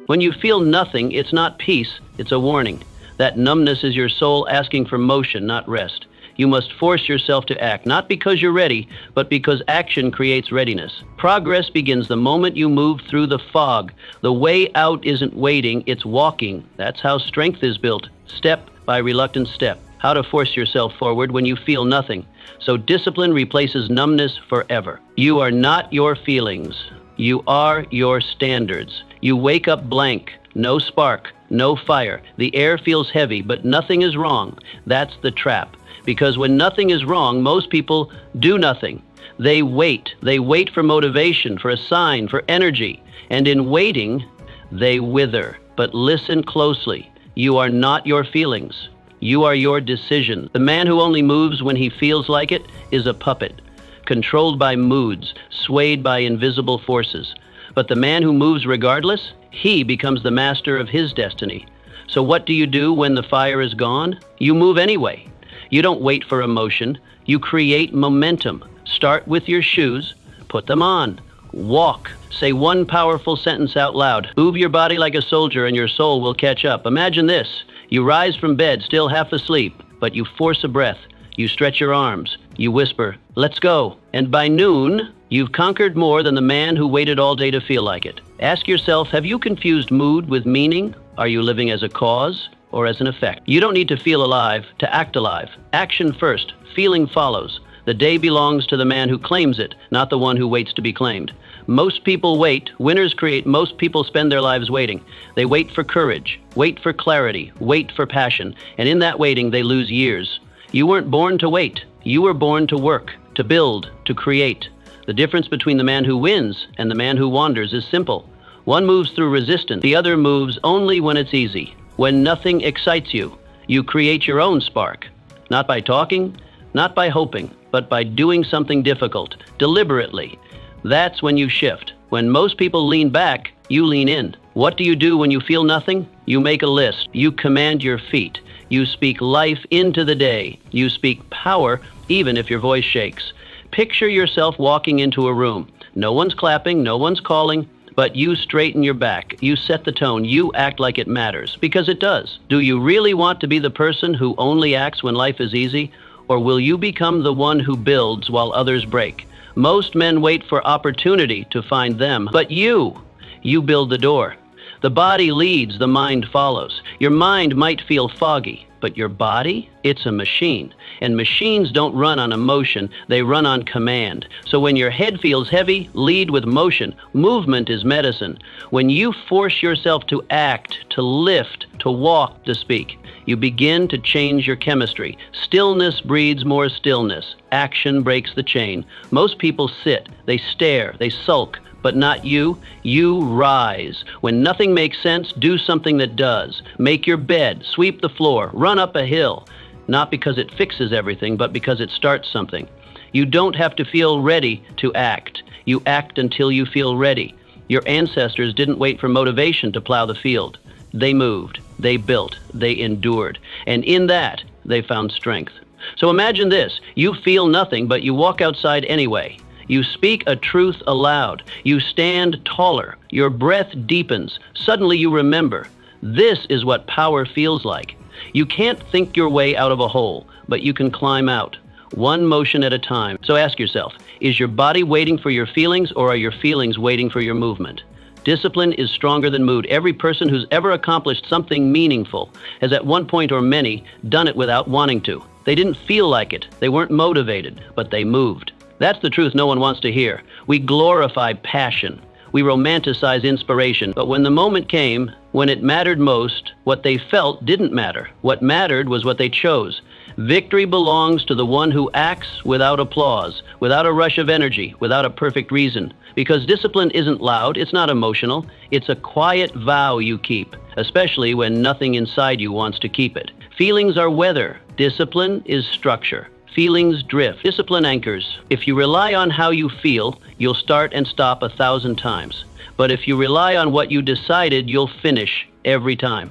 When you feel nothing, it's not peace, it's a warning. That numbness is your soul asking for motion, not rest. You must force yourself to act, not because you're ready, but because action creates readiness. Progress begins the moment you move through the fog. The way out isn't waiting, it's walking. That's how strength is built, step by reluctant step. How to force yourself forward when you feel nothing. So discipline replaces numbness forever. You are not your feelings. You are your standards. You wake up blank, no spark, no fire. The air feels heavy, but nothing is wrong. That's the trap. Because when nothing is wrong, most people do nothing. They wait. They wait for motivation, for a sign, for energy. And in waiting, they wither. But listen closely. You are not your feelings. You are your decision. The man who only moves when he feels like it is a puppet, controlled by moods, swayed by invisible forces. But the man who moves regardless, he becomes the master of his destiny. So what do you do when the fire is gone? You move anyway. You don't wait for emotion. You create momentum. Start with your shoes. Put them on. Walk. Say one powerful sentence out loud. Move your body like a soldier and your soul will catch up. Imagine this. You rise from bed, still half asleep, but you force a breath. You stretch your arms. You whisper, "Let's go." And by noon, you've conquered more than the man who waited all day to feel like it. Ask yourself, have you confused mood with meaning? Are you living as a cause or as an effect? You don't need to feel alive to act alive. Action first, feeling follows. The day belongs to the man who claims it, not the one who waits to be claimed. Most people wait. Winners create. Most people spend their lives waiting. They wait for courage, wait for clarity, wait for passion. And in that waiting, they lose years. You weren't born to wait. You were born to work, to build, to create. The difference between the man who wins and the man who wanders is simple. One moves through resistance. The other moves only when it's easy, when nothing excites you. You create your own spark, not by talking, not by hoping, but by doing something difficult, deliberately. That's when you shift. When most people lean back, you lean in. What do you do when you feel nothing? You make a list. You command your feet. You speak life into the day. You speak power, even if your voice shakes. Picture yourself walking into a room. No one's clapping, no one's calling, but you straighten your back. You set the tone. You act like it matters, because it does. Do you really want to be the person who only acts when life is easy? Or will you become the one who builds while others break? Most men wait for opportunity to find them, but you build the door. The body leads, the mind follows. Your mind might feel foggy, but your body, it's a machine. And machines don't run on emotion, they run on command. So when your head feels heavy, lead with motion. Movement is medicine. When you force yourself to act, to lift, to walk, to speak, you begin to change your chemistry. Stillness breeds more stillness. Action breaks the chain. Most people sit, they stare, they sulk, but not you. You rise. When nothing makes sense, do something that does. Make your bed, sweep the floor, run up a hill. Not because it fixes everything, but because it starts something. You don't have to feel ready to act. You act until you feel ready. Your ancestors didn't wait for motivation to plow the field. They moved, they built, they endured, and in that, they found strength. So imagine this, you feel nothing, but you walk outside anyway. You speak a truth aloud. You stand taller. Your breath deepens. Suddenly you remember. This is what power feels like. You can't think your way out of a hole, but you can climb out, one motion at a time. So ask yourself, is your body waiting for your feelings, or are your feelings waiting for your movement? Discipline is stronger than mood. Every person who's ever accomplished something meaningful has at one point or many done it without wanting to. They didn't feel like it. They weren't motivated, but they moved. That's the truth no one wants to hear. We glorify passion. We romanticize inspiration. But when the moment came, when it mattered most, what they felt didn't matter. What mattered was what they chose. Victory belongs to the one who acts without applause, without a rush of energy, without a perfect reason. Because discipline isn't loud, it's not emotional, it's a quiet vow you keep, especially when nothing inside you wants to keep it. Feelings are weather, discipline is structure. Feelings drift, discipline anchors. If you rely on how you feel, you'll start and stop 1,000 times. But if you rely on what you decided, you'll finish every time.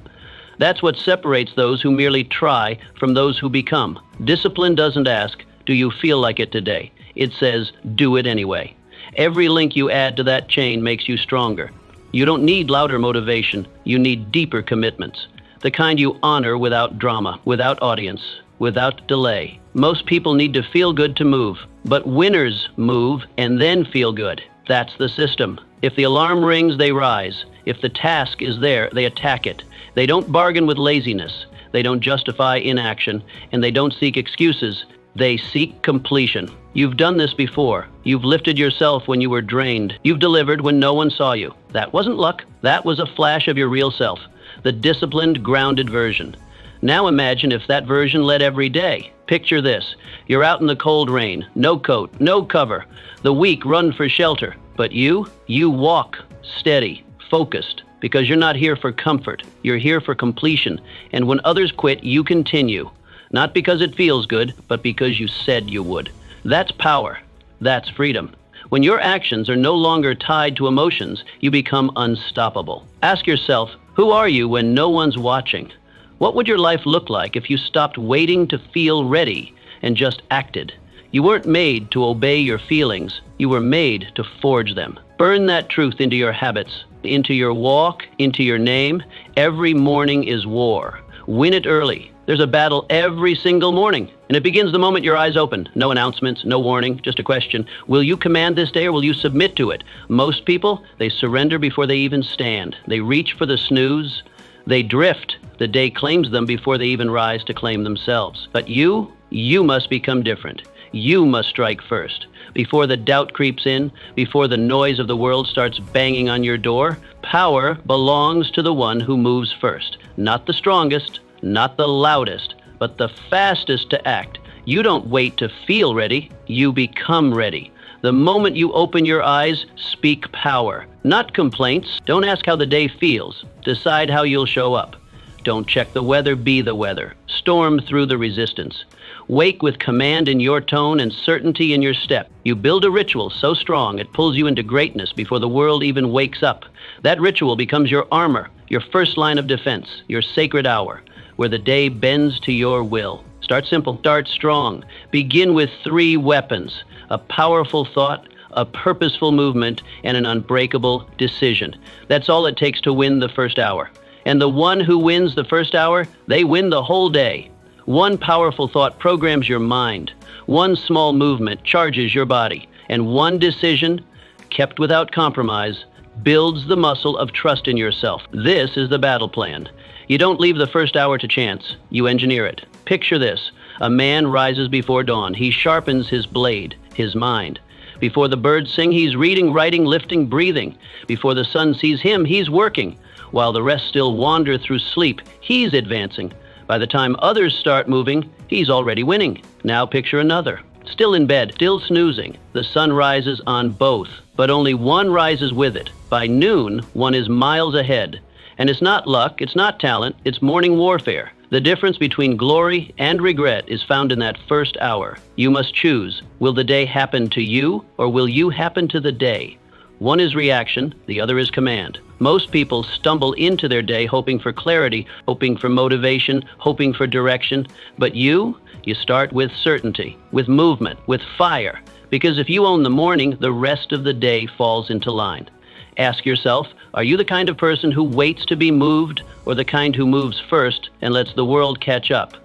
That's what separates those who merely try from those who become. Discipline doesn't ask, do you feel like it today? It says, do it anyway. Every link you add to that chain makes you stronger. You don't need louder motivation. You need deeper commitments. The kind you honor without drama, without audience, without delay. Most people need to feel good to move, but winners move and then feel good. That's the system. If the alarm rings, they rise. If the task is there, they attack it. They don't bargain with laziness. They don't justify inaction, and they don't seek excuses. They seek completion. You've done this before. You've lifted yourself when you were drained. You've delivered when no one saw you. That wasn't luck. That was a flash of your real self, the disciplined, grounded version. Now imagine if that version led every day. Picture this. You're out in the cold rain, no coat, no cover. The weak run for shelter. But you walk steady, focused, because you're not here for comfort. You're here for completion. And when others quit, you continue. Not because it feels good, but because you said you would. That's power. That's freedom. When your actions are no longer tied to emotions, you become unstoppable. Ask yourself, who are you when no one's watching? What would your life look like if you stopped waiting to feel ready and just acted? You weren't made to obey your feelings. You were made to forge them. Burn that truth into your habits, into your walk, into your name. Every morning is war. Win it early. There's a battle every single morning, and it begins the moment your eyes open. No announcements, no warning, just a question. Will you command this day or will you submit to it? Most people, they surrender before they even stand. They reach for the snooze. They drift. The day claims them before they even rise to claim themselves. But you must become different. You must strike first. Before the doubt creeps in, before the noise of the world starts banging on your door, power belongs to the one who moves first. Not the strongest, not the loudest, but the fastest to act. You don't wait to feel ready, you become ready. The moment you open your eyes, speak power. Not complaints. Don't ask how the day feels. Decide how you'll show up. Don't check the weather, be the weather. Storm through the resistance. Wake with command in your tone and certainty in your step. You build a ritual so strong it pulls you into greatness before the world even wakes up. That ritual becomes your armor, your first line of defense, your sacred hour, where the day bends to your will. Start simple, start strong. Begin with 3 weapons: a powerful thought, a purposeful movement, and an unbreakable decision. That's all it takes to win the first hour. And the one who wins the first hour, they win the whole day. One powerful thought programs your mind. One small movement charges your body. And one decision, kept without compromise, builds the muscle of trust in yourself. This is the battle plan. You don't leave the first hour to chance. You engineer it. Picture this. A man rises before dawn. He sharpens his blade, his mind. Before the birds sing, he's reading, writing, lifting, breathing. Before the sun sees him, he's working. While the rest still wander through sleep, he's advancing. By the time others start moving, he's already winning. Now picture another. Still in bed, still snoozing. The sun rises on both, but only one rises with it. By noon, one is miles ahead. And it's not luck, it's not talent, it's morning warfare. The difference between glory and regret is found in that first hour. You must choose. Will the day happen to you, or will you happen to the day? One is reaction, the other is command. Most people stumble into their day hoping for clarity, hoping for motivation, hoping for direction. But you start with certainty, with movement, with fire. Because if you own the morning, the rest of the day falls into line. Ask yourself, are you the kind of person who waits to be moved, or the kind who moves first and lets the world catch up?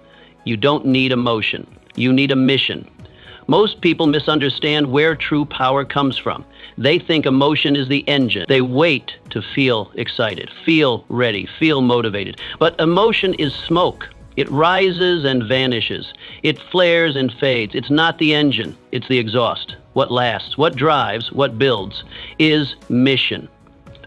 You don't need emotion. You need a mission. Most people misunderstand where true power comes from. They think emotion is the engine. They wait to feel excited, feel ready, feel motivated. But emotion is smoke. It rises and vanishes. It flares and fades. It's not the engine. It's the exhaust. What lasts, what drives, what builds is mission.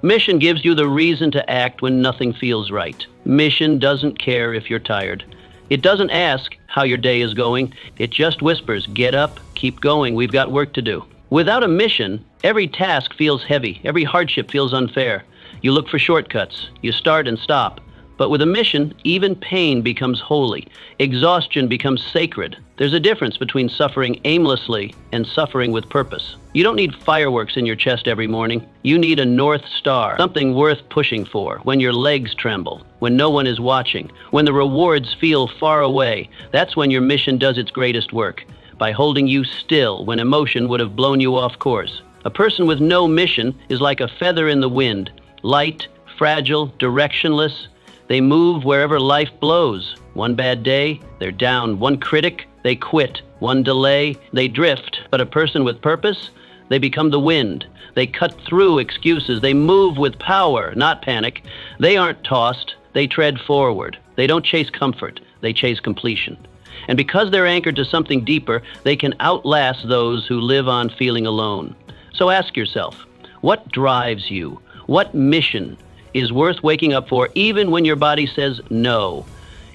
Mission gives you the reason to act when nothing feels right. Mission doesn't care if you're tired. It doesn't ask how your day is going. It just whispers, get up, keep going, we've got work to do. Without a mission, every task feels heavy, every hardship feels unfair. You look for shortcuts, you start and stop. But with a mission, even pain becomes holy. Exhaustion becomes sacred. There's a difference between suffering aimlessly and suffering with purpose. You don't need fireworks in your chest every morning. You need a North Star, something worth pushing for when your legs tremble, when no one is watching, when the rewards feel far away. That's when your mission does its greatest work, by holding you still when emotion would have blown you off course. A person with no mission is like a feather in the wind. light, fragile, directionless. They move wherever life blows. One bad day, they're down. One critic, they quit. One delay, they drift. But a person with purpose, they become the wind. They cut through excuses. They move with power, not panic. They aren't tossed. They tread forward. They don't chase comfort. They chase completion. And because they're anchored to something deeper, they can outlast those who live on feeling alone. So ask yourself, what drives you? What mission is worth waking up for even when your body says no?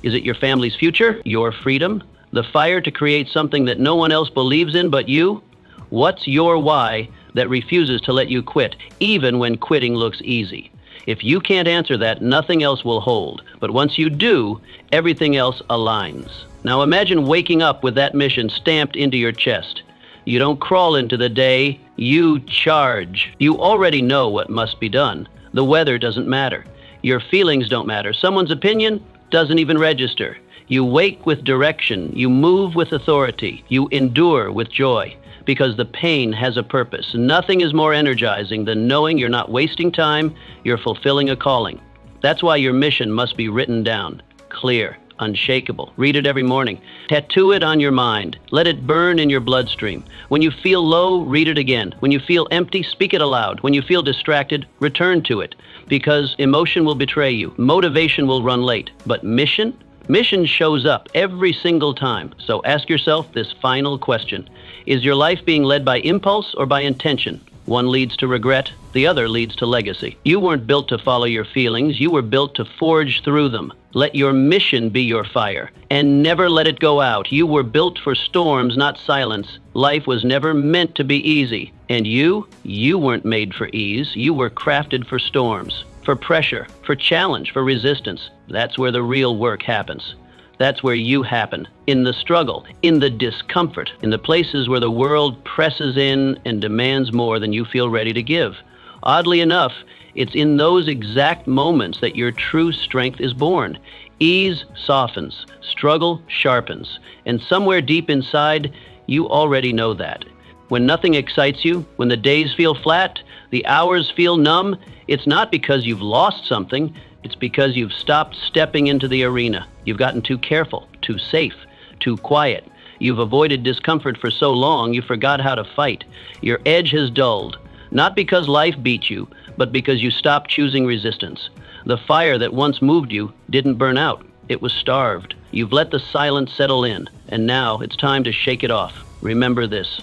Is it your family's future, your freedom, the fire to create something that no one else believes in but you? What's your why that refuses to let you quit, even when quitting looks easy? If you can't answer that, nothing else will hold. But once you do, everything else aligns. Now imagine waking up with that mission stamped into your chest. You don't crawl into the day, you charge. You already know what must be done. The weather doesn't matter. Your feelings don't matter. Someone's opinion doesn't even register. You wake with direction. You move with authority. You endure with joy. Because the pain has a purpose. Nothing is more energizing than knowing you're not wasting time, you're fulfilling a calling. That's why your mission must be written down, clear, unshakable. Read it every morning. Tattoo it on your mind. Let it burn in your bloodstream. When you feel low, read it again. When you feel empty, speak it aloud. When you feel distracted, return to it. Because emotion will betray you. Motivation will run late. But mission? Mission shows up every single time. So ask yourself this final question. Is your life being led by impulse or by intention? One leads to regret, the other leads to legacy. You weren't built to follow your feelings, you were built to forge through them. Let your mission be your fire, and never let it go out. You were built for storms, not silence. Life was never meant to be easy. And you weren't made for ease. You were crafted for storms, for pressure, for challenge, for resistance. That's where the real work happens. That's where you happen, in the struggle, in the discomfort, in the places where the world presses in and demands more than you feel ready to give. Oddly enough, it's in those exact moments that your true strength is born. Ease softens, struggle sharpens, and somewhere deep inside, you already know that. When nothing excites you, when the days feel flat, the hours feel numb, it's not because you've lost something. It's because you've stopped stepping into the arena. You've gotten too careful, too safe, too quiet. You've avoided discomfort for so long, you forgot how to fight. Your edge has dulled, not because life beat you, but because you stopped choosing resistance. The fire that once moved you didn't burn out. It was starved. You've let the silence settle in, and now it's time to shake it off. Remember this.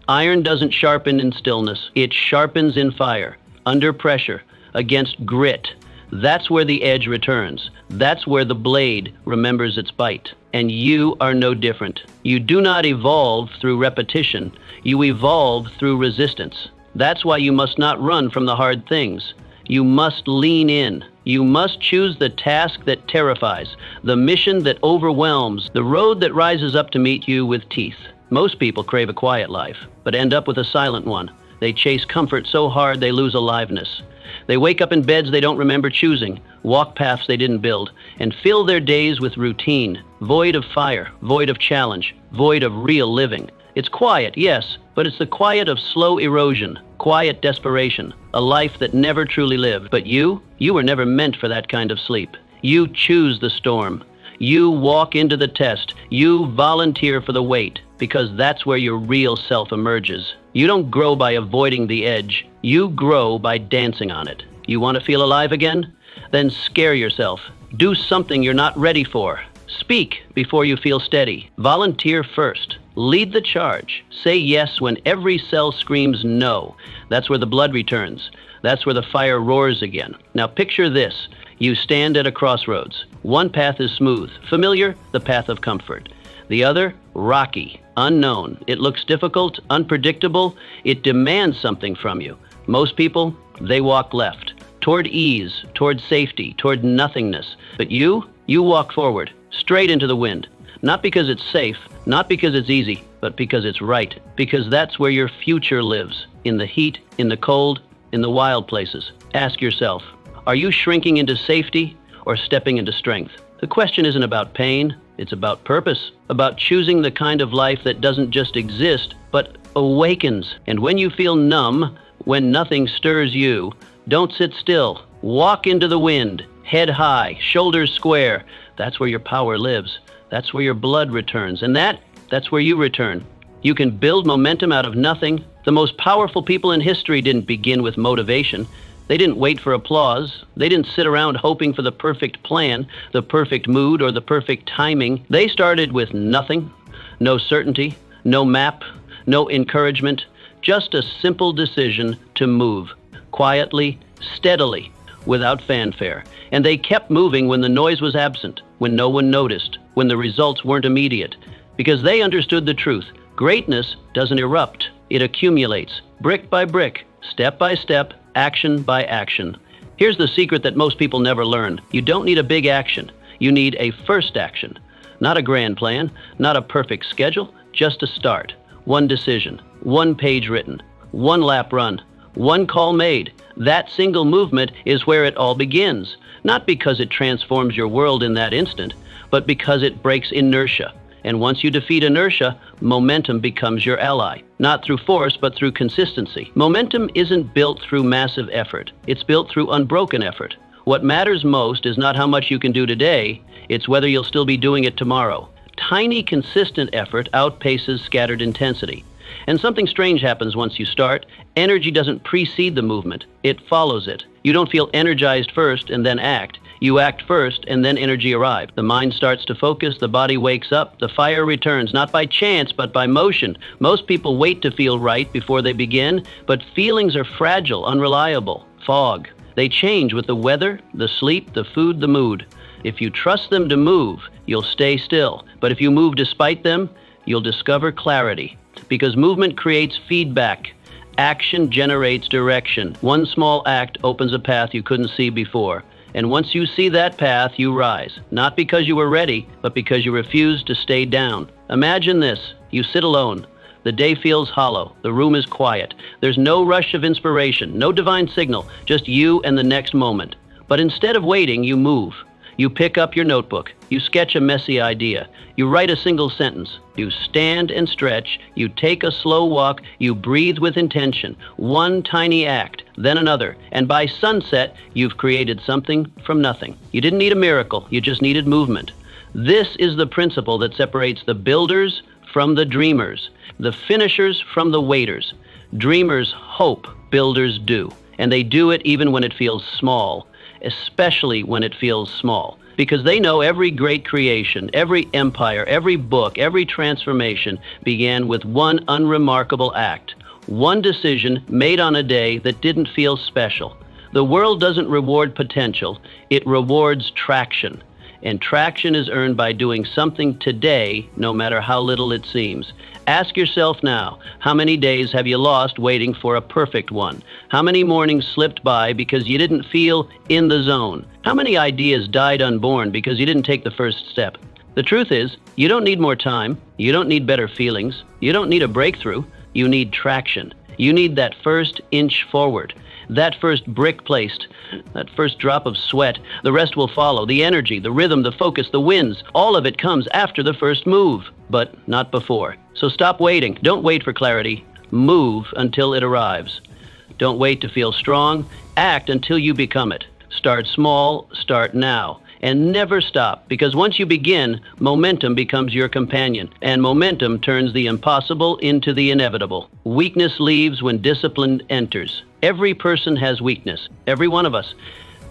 Iron doesn't sharpen in stillness. It sharpens in fire, under pressure, against grit. That's where the edge returns. That's where the blade remembers its bite. And you are no different. You do not evolve through repetition. You evolve through resistance. That's why you must not run from the hard things. You must lean in. You must choose the task that terrifies, the mission that overwhelms, the road that rises up to meet you with teeth. Most people crave a quiet life, but end up with a silent one. They chase comfort so hard they lose aliveness. They wake up in beds they don't remember choosing, walk paths they didn't build, and fill their days with routine, void of fire, void of challenge, void of real living. It's quiet, yes, but it's the quiet of slow erosion, quiet desperation, a life that never truly lived. But you were never meant for that kind of sleep. You choose the storm. You walk into the test. You volunteer for the wait, because that's where your real self emerges. You don't grow by avoiding the edge. You grow by dancing on it. You want to feel alive again? Then scare yourself. Do something you're not ready for. Speak before you feel steady. Volunteer first. Lead the charge. Say yes when every cell screams no. That's where the blood returns. That's where the fire roars again. Now picture this. You stand at a crossroads. One path is smooth, familiar, the path of comfort. The other, rocky, unknown. It looks difficult, unpredictable. It demands something from you. Most people, they walk left, toward ease, toward safety, toward nothingness. But you walk forward, straight into the wind. Not because it's safe, not because it's easy, but because it's right. Because that's where your future lives, in the heat, in the cold, in the wild places. Ask yourself, are you shrinking into safety or stepping into strength? The question isn't about pain, it's about purpose, about choosing the kind of life that doesn't just exist, but awakens. And when you feel numb, when nothing stirs you, don't sit still. Walk into the wind, head high, shoulders square. That's where your power lives. That's where your blood returns. And that's where you return. You can build momentum out of nothing. The most powerful people in history didn't begin with motivation. They didn't wait for applause. They didn't sit around hoping for the perfect plan, the perfect mood, or the perfect timing. They started with nothing, no certainty, no map, no encouragement, just a simple decision to move, quietly, steadily, without fanfare. And they kept moving when the noise was absent, when no one noticed, when the results weren't immediate, because they understood the truth. Greatness doesn't erupt. It accumulates, brick by brick, step by step, action by action. Here's the secret that most people never learn. You don't need a big action. You need a first action. Not a grand plan, not a perfect schedule, just a start. One decision, one page written, one lap run, one call made. That single movement is where it all begins. Not because it transforms your world in that instant, but because it breaks inertia. And once you defeat inertia, momentum becomes your ally. Not through force, but through consistency. Momentum isn't built through massive effort. It's built through unbroken effort. What matters most is not how much you can do today, it's whether you'll still be doing it tomorrow. Tiny, consistent effort outpaces scattered intensity. And something strange happens once you start. Energy doesn't precede the movement. It follows it. You don't feel energized first and then act. You act first, and then energy arrives. The mind starts to focus, the body wakes up, the fire returns, not by chance, but by motion. Most people wait to feel right before they begin, but feelings are fragile, unreliable, fog. They change with the weather, the sleep, the food, the mood. If you trust them to move, you'll stay still. But if you move despite them, you'll discover clarity. Because movement creates feedback. Action generates direction. One small act opens a path you couldn't see before. And once you see that path, you rise. Not because you were ready, but because you refused to stay down. Imagine this. You sit alone. The day feels hollow. The room is quiet. There's no rush of inspiration, no divine signal, just you and the next moment. But instead of waiting, you move. You pick up your notebook. You sketch a messy idea. You write a single sentence. You stand and stretch. You take a slow walk. You breathe with intention. One tiny act, then another. And by sunset, you've created something from nothing. You didn't need a miracle. You just needed movement. This is the principle that separates the builders from the dreamers, the finishers from the waiters. Dreamers hope, builders do. And they do it even when it feels small. Especially when it feels small, because they know every great creation, every empire, every book, every transformation began with one unremarkable act, one decision made on a day that didn't feel special. The world doesn't reward potential, it rewards traction. And traction is earned by doing something today, no matter how little it seems. Ask yourself now, how many days have you lost waiting for a perfect one? How many mornings slipped by because you didn't feel in the zone? How many ideas died unborn because you didn't take the first step? The truth is, you don't need more time. You don't need better feelings. You don't need a breakthrough. You need traction. You need that first inch forward. That first brick placed, that first drop of sweat. The rest will follow. The energy, the rhythm, the focus, the winds, all of it comes after the first move, but not before. So stop waiting. Don't wait for clarity. Move until it arrives. Don't wait to feel strong. Act until you become it. Start small, start now. And never stop, because once you begin, momentum becomes your companion, and momentum turns the impossible into the inevitable. Weakness leaves when discipline enters. Every person has weakness, every one of us.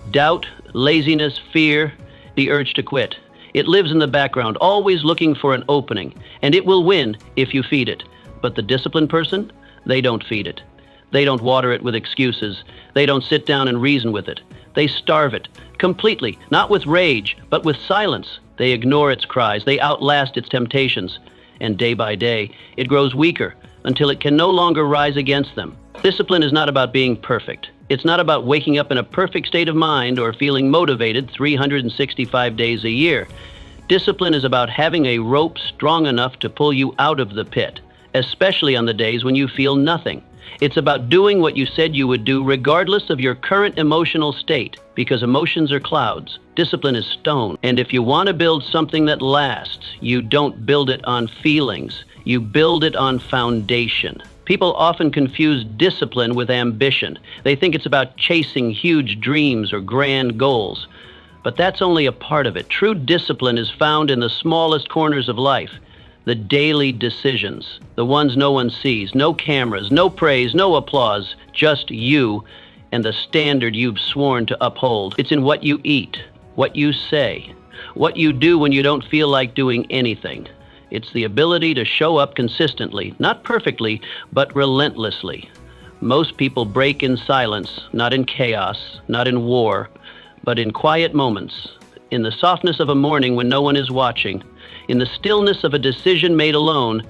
Doubt, laziness, fear, the urge to quit. It lives in the background, always looking for an opening, and it will win if you feed it. But the disciplined person, they don't feed it. They don't water it with excuses. They don't sit down and reason with it. They starve it completely, not with rage, but with silence. They ignore its cries. They outlast its temptations. And day by day, it grows weaker until it can no longer rise against them. Discipline is not about being perfect. It's not about waking up in a perfect state of mind or feeling motivated 365 days a year. Discipline is about having a rope strong enough to pull you out of the pit, especially on the days when you feel nothing. It's about doing what you said you would do regardless of your current emotional state, because emotions are clouds. Discipline is stone. And if you want to build something that lasts, you don't build it on feelings. You build it on foundation. People often confuse discipline with ambition. They think it's about chasing huge dreams or grand goals. But that's only a part of it. True discipline is found in the smallest corners of life. The daily decisions, the ones no one sees, no cameras, no praise, no applause, just you and the standard you've sworn to uphold. It's in what you eat, what you say, what you do when you don't feel like doing anything. It's the ability to show up consistently, not perfectly, but relentlessly. Most people break in silence, not in chaos, not in war, but in quiet moments, in the softness of a morning when no one is watching, in the stillness of a decision made alone.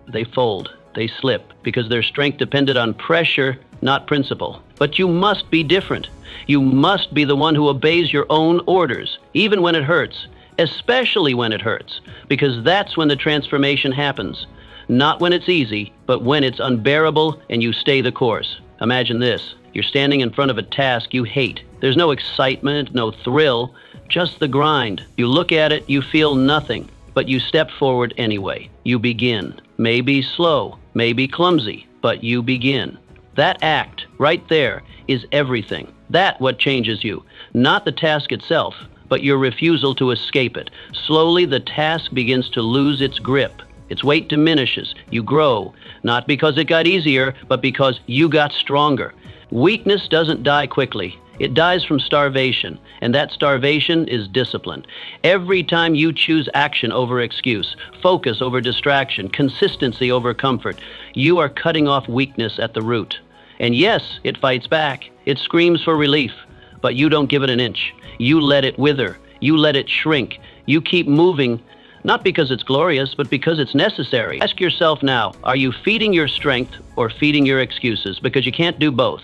They fold, they slip, because their strength depended on pressure, not principle. But you must be different. You must be the one who obeys your own orders, even when it hurts. Especially when it hurts, because that's when the transformation happens. Not when it's easy, but when it's unbearable and you stay the course. Imagine this. You're standing in front of a task you hate. There's no excitement, no thrill, just the grind. You look at it, you feel nothing, but you step forward anyway. You begin. Maybe slow, maybe clumsy, but you begin. That act, right there, is everything. That's what changes you, not the task itself, but your refusal to escape it. Slowly, the task begins to lose its grip. Its weight diminishes. You grow, not because it got easier, but because you got stronger. Weakness doesn't die quickly. It dies from starvation, and that starvation is discipline. Every time you choose action over excuse, focus over distraction, consistency over comfort, you are cutting off weakness at the root. And yes, it fights back. It screams for relief, but you don't give it an inch. You let it wither. You let it shrink. You keep moving, not because it's glorious, but because it's necessary. Ask yourself now, are you feeding your strength or feeding your excuses? Because you can't do both.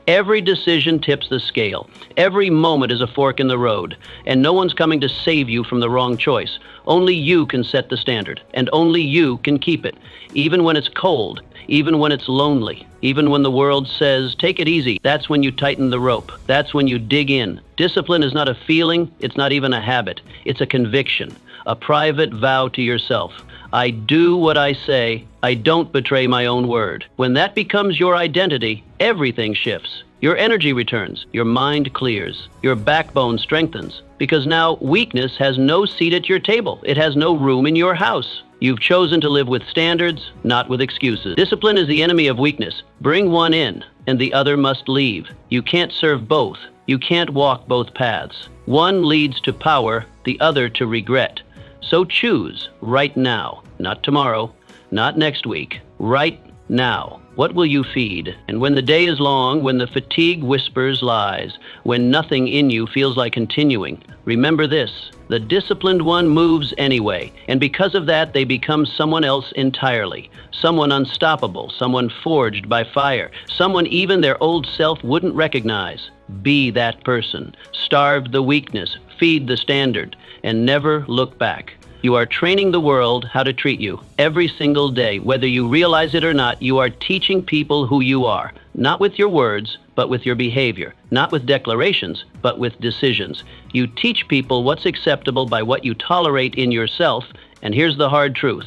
Every decision tips the scale. Every moment is a fork in the road, and no one's coming to save you from the wrong choice. Only you can set the standard, and only you can keep it, even when it's cold, even when it's lonely, even when the world says, take it easy. That's when you tighten the rope. That's when you dig in. Discipline is not a feeling. It's not even a habit. It's a conviction, a private vow to yourself. I do what I say. I don't betray my own word. When that becomes your identity, everything shifts. Your energy returns. Your mind clears. Your backbone strengthens. Because now weakness has no seat at your table. It has no room in your house. You've chosen to live with standards, not with excuses. Discipline is the enemy of weakness. Bring one in, and the other must leave. You can't serve both. You can't walk both paths. One leads to power, the other to regret. So choose right now, not tomorrow, not next week, right now. What will you feed? And when the day is long, when the fatigue whispers lies, when nothing in you feels like continuing, remember this: the disciplined one moves anyway, and because of that, they become someone else entirely, someone unstoppable, someone forged by fire, someone even their old self wouldn't recognize. Be that person. Starve the weakness, feed the standard, and never look back. You are training the world how to treat you every single day. Whether you realize it or not, you are teaching people who you are, not with your words, but with your behavior, not with declarations, but with decisions. You teach people what's acceptable by what you tolerate in yourself, and here's the hard truth.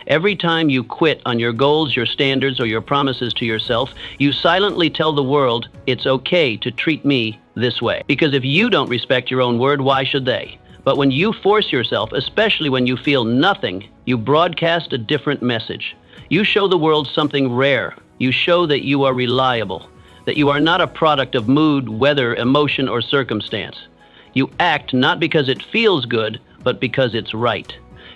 Every time you quit on your goals, your standards, or your promises to yourself, you silently tell the world it's okay to treat me this way. Because if you don't respect your own word, why should they? But when you force yourself, especially when you feel nothing, you broadcast a different message. You show the world something rare. You show that you are reliable, that you are not a product of mood, weather, emotion, or circumstance. You act not because it feels good, but because it's right.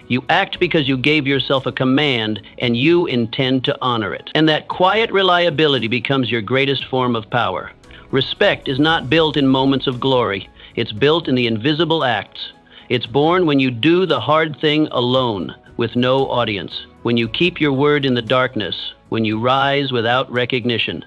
You act because you gave yourself a command and you intend to honor it. And that quiet reliability becomes your greatest form of power. Respect is not built in moments of glory. It's built in the invisible acts. It's born when you do the hard thing alone, with no audience, when you keep your word in the darkness, when you rise without recognition.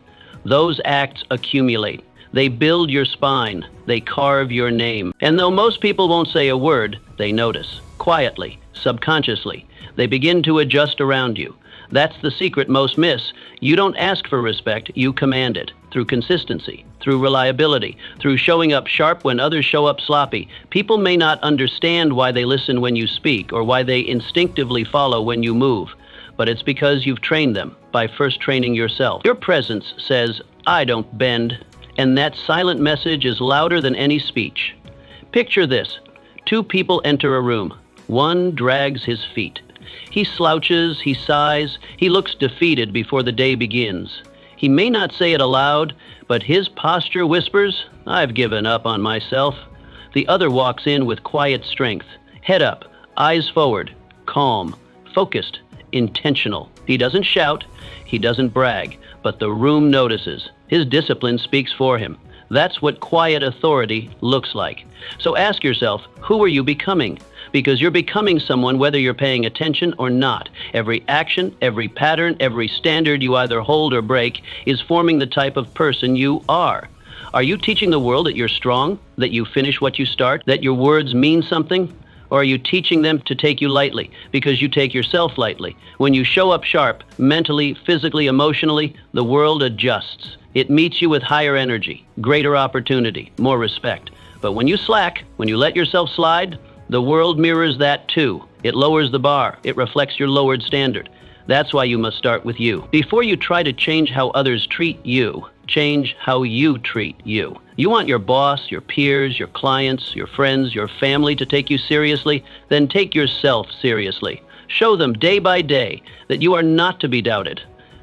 Those acts accumulate. They build your spine. They carve your name. And though most people won't say a word, they notice. Quietly, subconsciously, they begin to adjust around you. That's the secret most miss. You don't ask for respect, you command it. Through consistency, through reliability, through showing up sharp when others show up sloppy. People may not understand why they listen when you speak or why they instinctively follow when you move. but it's because you've trained them by first training yourself. Your presence says, "I don't bend," and that silent message is louder than any speech. Picture this. Two people enter a room. One drags his feet. He slouches, he sighs, he looks defeated before the day begins. He may not say it aloud, but his posture whispers, "I've given up on myself." The other walks in with quiet strength, head up, eyes forward, calm, focused, intentional. He doesn't shout, he doesn't brag, but the room notices. His discipline speaks for him. That's what quiet authority looks like. So ask yourself, who are you becoming? Because you're becoming someone whether you're paying attention or not. Every action, every pattern, every standard you either hold or break is forming the type of person you are. Are you teaching the world that you're strong, that you finish what you start, that your words mean something? Or are you teaching them to take you lightly because you take yourself lightly? When you show up sharp, mentally, physically, emotionally, the world adjusts. It meets you with higher energy, greater opportunity, more respect. But when you slack, when you let yourself slide, the world mirrors that too. It lowers the bar. It reflects your lowered standard. That's why you must start with you. Before you try to change how others treat you, change how you treat you. You want your boss, your peers, your clients, your friends, your family to take you seriously? Then take yourself seriously. Show them day by day that you are not to be doubted.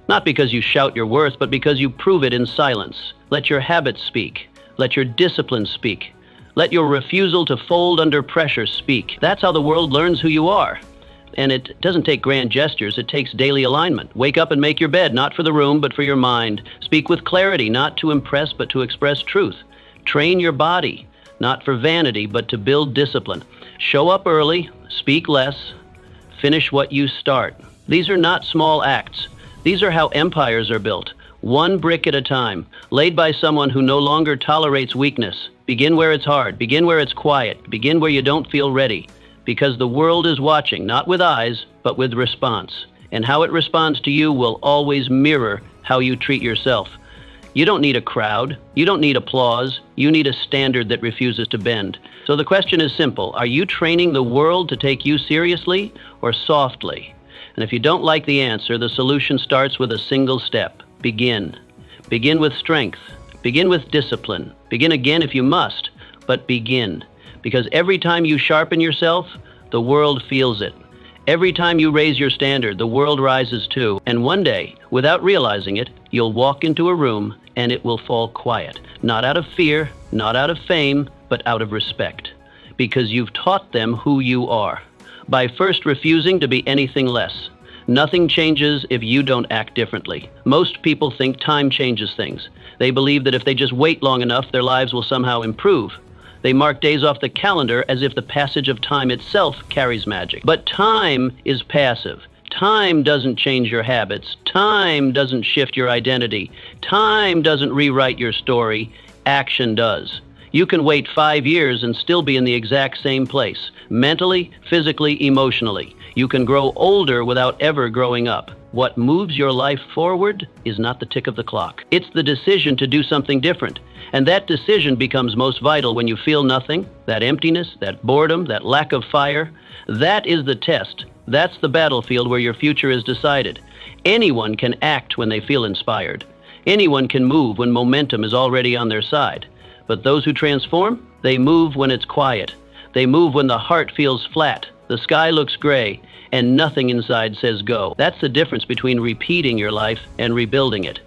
Not because you shout your worth, but because you prove it in silence. Let your habits speak. Let your discipline speak. Let your refusal to fold under pressure speak. That's how the world learns who you are. And it doesn't take grand gestures, it takes daily alignment. Wake up and make your bed, not for the room, but for your mind. Speak with clarity, not to impress, but to express truth. Train your body, not for vanity, but to build discipline. Show up early, speak less, finish what you start. These are not small acts. These are how empires are built, one brick at a time, laid by someone who no longer tolerates weakness. Begin where it's hard, begin where it's quiet, begin where you don't feel ready. Because the world is watching, not with eyes, but with response. And how it responds to you will always mirror how you treat yourself. You don't need a crowd. You don't need applause. You need a standard that refuses to bend. So the question is simple. Are you training the world to take you seriously or softly? And if you don't like the answer, the solution starts with a single step. Begin. Begin with strength. Begin with discipline. Begin again if you must, but begin. Because every time you sharpen yourself, the world feels it. Every time you raise your standard, the world rises too. And one day, without realizing it, you'll walk into a room and it will fall quiet. Not out of fear, not out of fame, but out of respect. Because you've taught them who you are. By first refusing to be anything less. Nothing changes if you don't act differently. Most people think time changes things. They believe that if they just wait long enough, their lives will somehow improve. They mark days off the calendar as if the passage of time itself carries magic. But time is passive. Time doesn't change your habits. Time doesn't shift your identity. Time doesn't rewrite your story. Action does. You can wait 5 years and still be in the exact same place, mentally, physically, emotionally. You can grow older without ever growing up. What moves your life forward is not the tick of the clock. It's the decision to do something different. And that decision becomes most vital when you feel nothing, that emptiness, that boredom, that lack of fire. That is the test. That's the battlefield where your future is decided. Anyone can act when they feel inspired. Anyone can move when momentum is already on their side. But those who transform, they move when it's quiet. They move when the heart feels flat, the sky looks gray, and nothing inside says go. That's the difference between repeating your life and rebuilding it.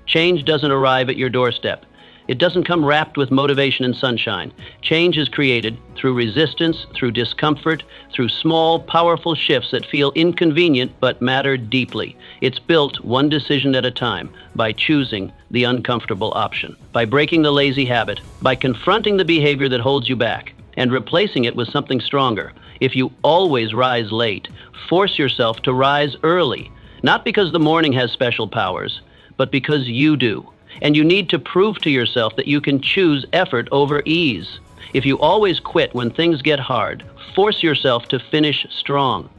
Change doesn't arrive at your doorstep. It doesn't come wrapped with motivation and sunshine. Change is created through resistance, through discomfort, through small, powerful shifts that feel inconvenient but matter deeply. It's built one decision at a time by choosing the uncomfortable option, by breaking the lazy habit, by confronting the behavior that holds you back, and replacing it with something stronger. If you always rise late, force yourself to rise early, not because the morning has special powers, but because you do. And you need to prove to yourself that you can choose effort over ease. If you always quit when things get hard, force yourself to finish strong.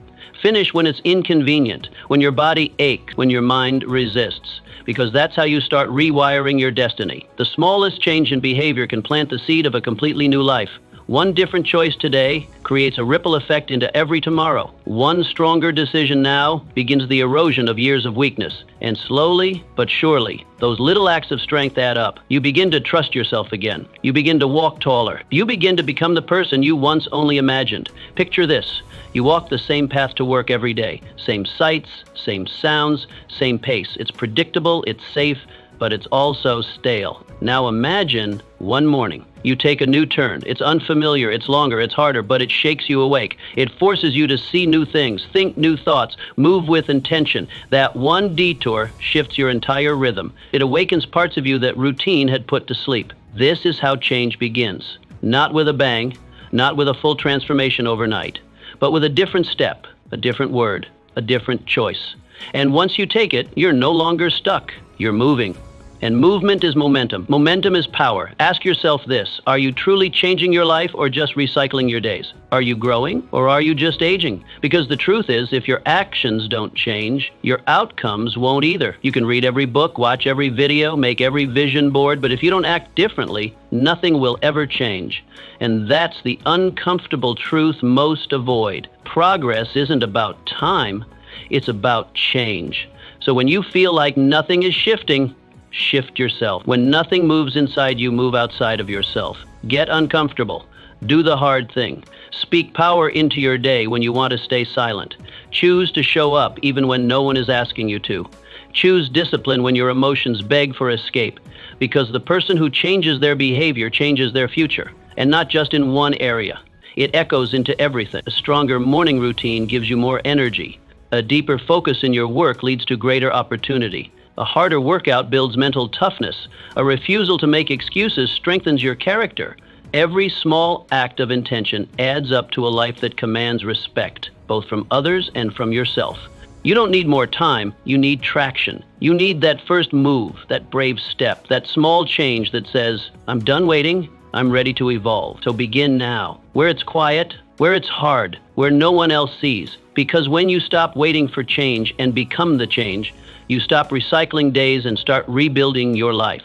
Finish when it's inconvenient, when your body aches, when your mind resists, because that's how you start rewiring your destiny. The smallest change in behavior can plant the seed of a completely new life, One different choice today creates a ripple effect into every tomorrow. One stronger decision now begins the erosion of years of weakness. And slowly but surely, those little acts of strength add up. You begin to trust yourself again. You begin to walk taller. You begin to become the person you once only imagined. Picture this. You walk the same path to work every day. Same sights, same sounds, same pace. It's predictable, it's safe, but it's also stale. Now imagine one morning you take a new turn. It's unfamiliar, it's longer, it's harder, but it shakes you awake. It forces you to see new things, think new thoughts, move with intention. That one detour shifts your entire rhythm. It awakens parts of you that routine had put to sleep. This is how change begins. Not with a bang, not with a full transformation overnight, but with a different step, a different word, a different choice. And once you take it, you're no longer stuck. You're moving. And movement is momentum. Momentum is power. Ask yourself this: are you truly changing your life or just recycling your days? Are you growing or are you just aging? Because the truth is, if your actions don't change, your outcomes won't either. You can read every book, watch every video, make every vision board, but if you don't act differently, nothing will ever change. And that's the uncomfortable truth most avoid. Progress isn't about time, it's about change. So when you feel like nothing is shifting, shift yourself. When nothing moves inside you, move outside of yourself. Get uncomfortable. Do the hard thing. Speak power into your day when you want to stay silent. Choose to show up even when no one is asking you to. Choose discipline when your emotions beg for escape, because the person who changes their behavior changes their future, and not just in one area. It echoes into everything. A stronger morning routine gives you more energy. A deeper focus in your work leads to greater opportunity. A harder workout builds mental toughness. A refusal to make excuses strengthens your character. Every small act of intention adds up to a life that commands respect, both from others and from yourself. You don't need more time, you need traction. You need that first move, that brave step, that small change that says, I'm done waiting, I'm ready to evolve. So begin now, where it's quiet, where it's hard, where no one else sees. Because when you stop waiting for change and become the change, you stop recycling days and start rebuilding your life.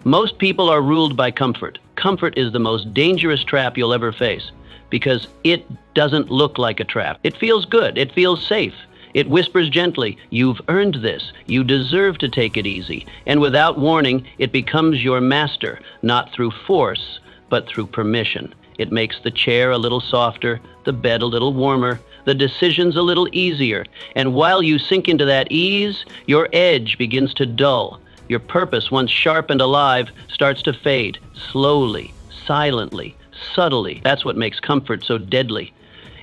Most people are ruled by comfort. Comfort is the most dangerous trap you'll ever face because it doesn't look like a trap. It feels good. It feels safe. It whispers gently, you've earned this. You deserve to take it easy. And without warning, it becomes your master, not through force, but through permission. It makes the chair a little softer, the bed a little warmer, the decisions a little easier. And while you sink into that ease, your edge begins to dull. Your purpose, once sharp and alive, starts to fade, slowly, silently, subtly. That's what makes comfort so deadly.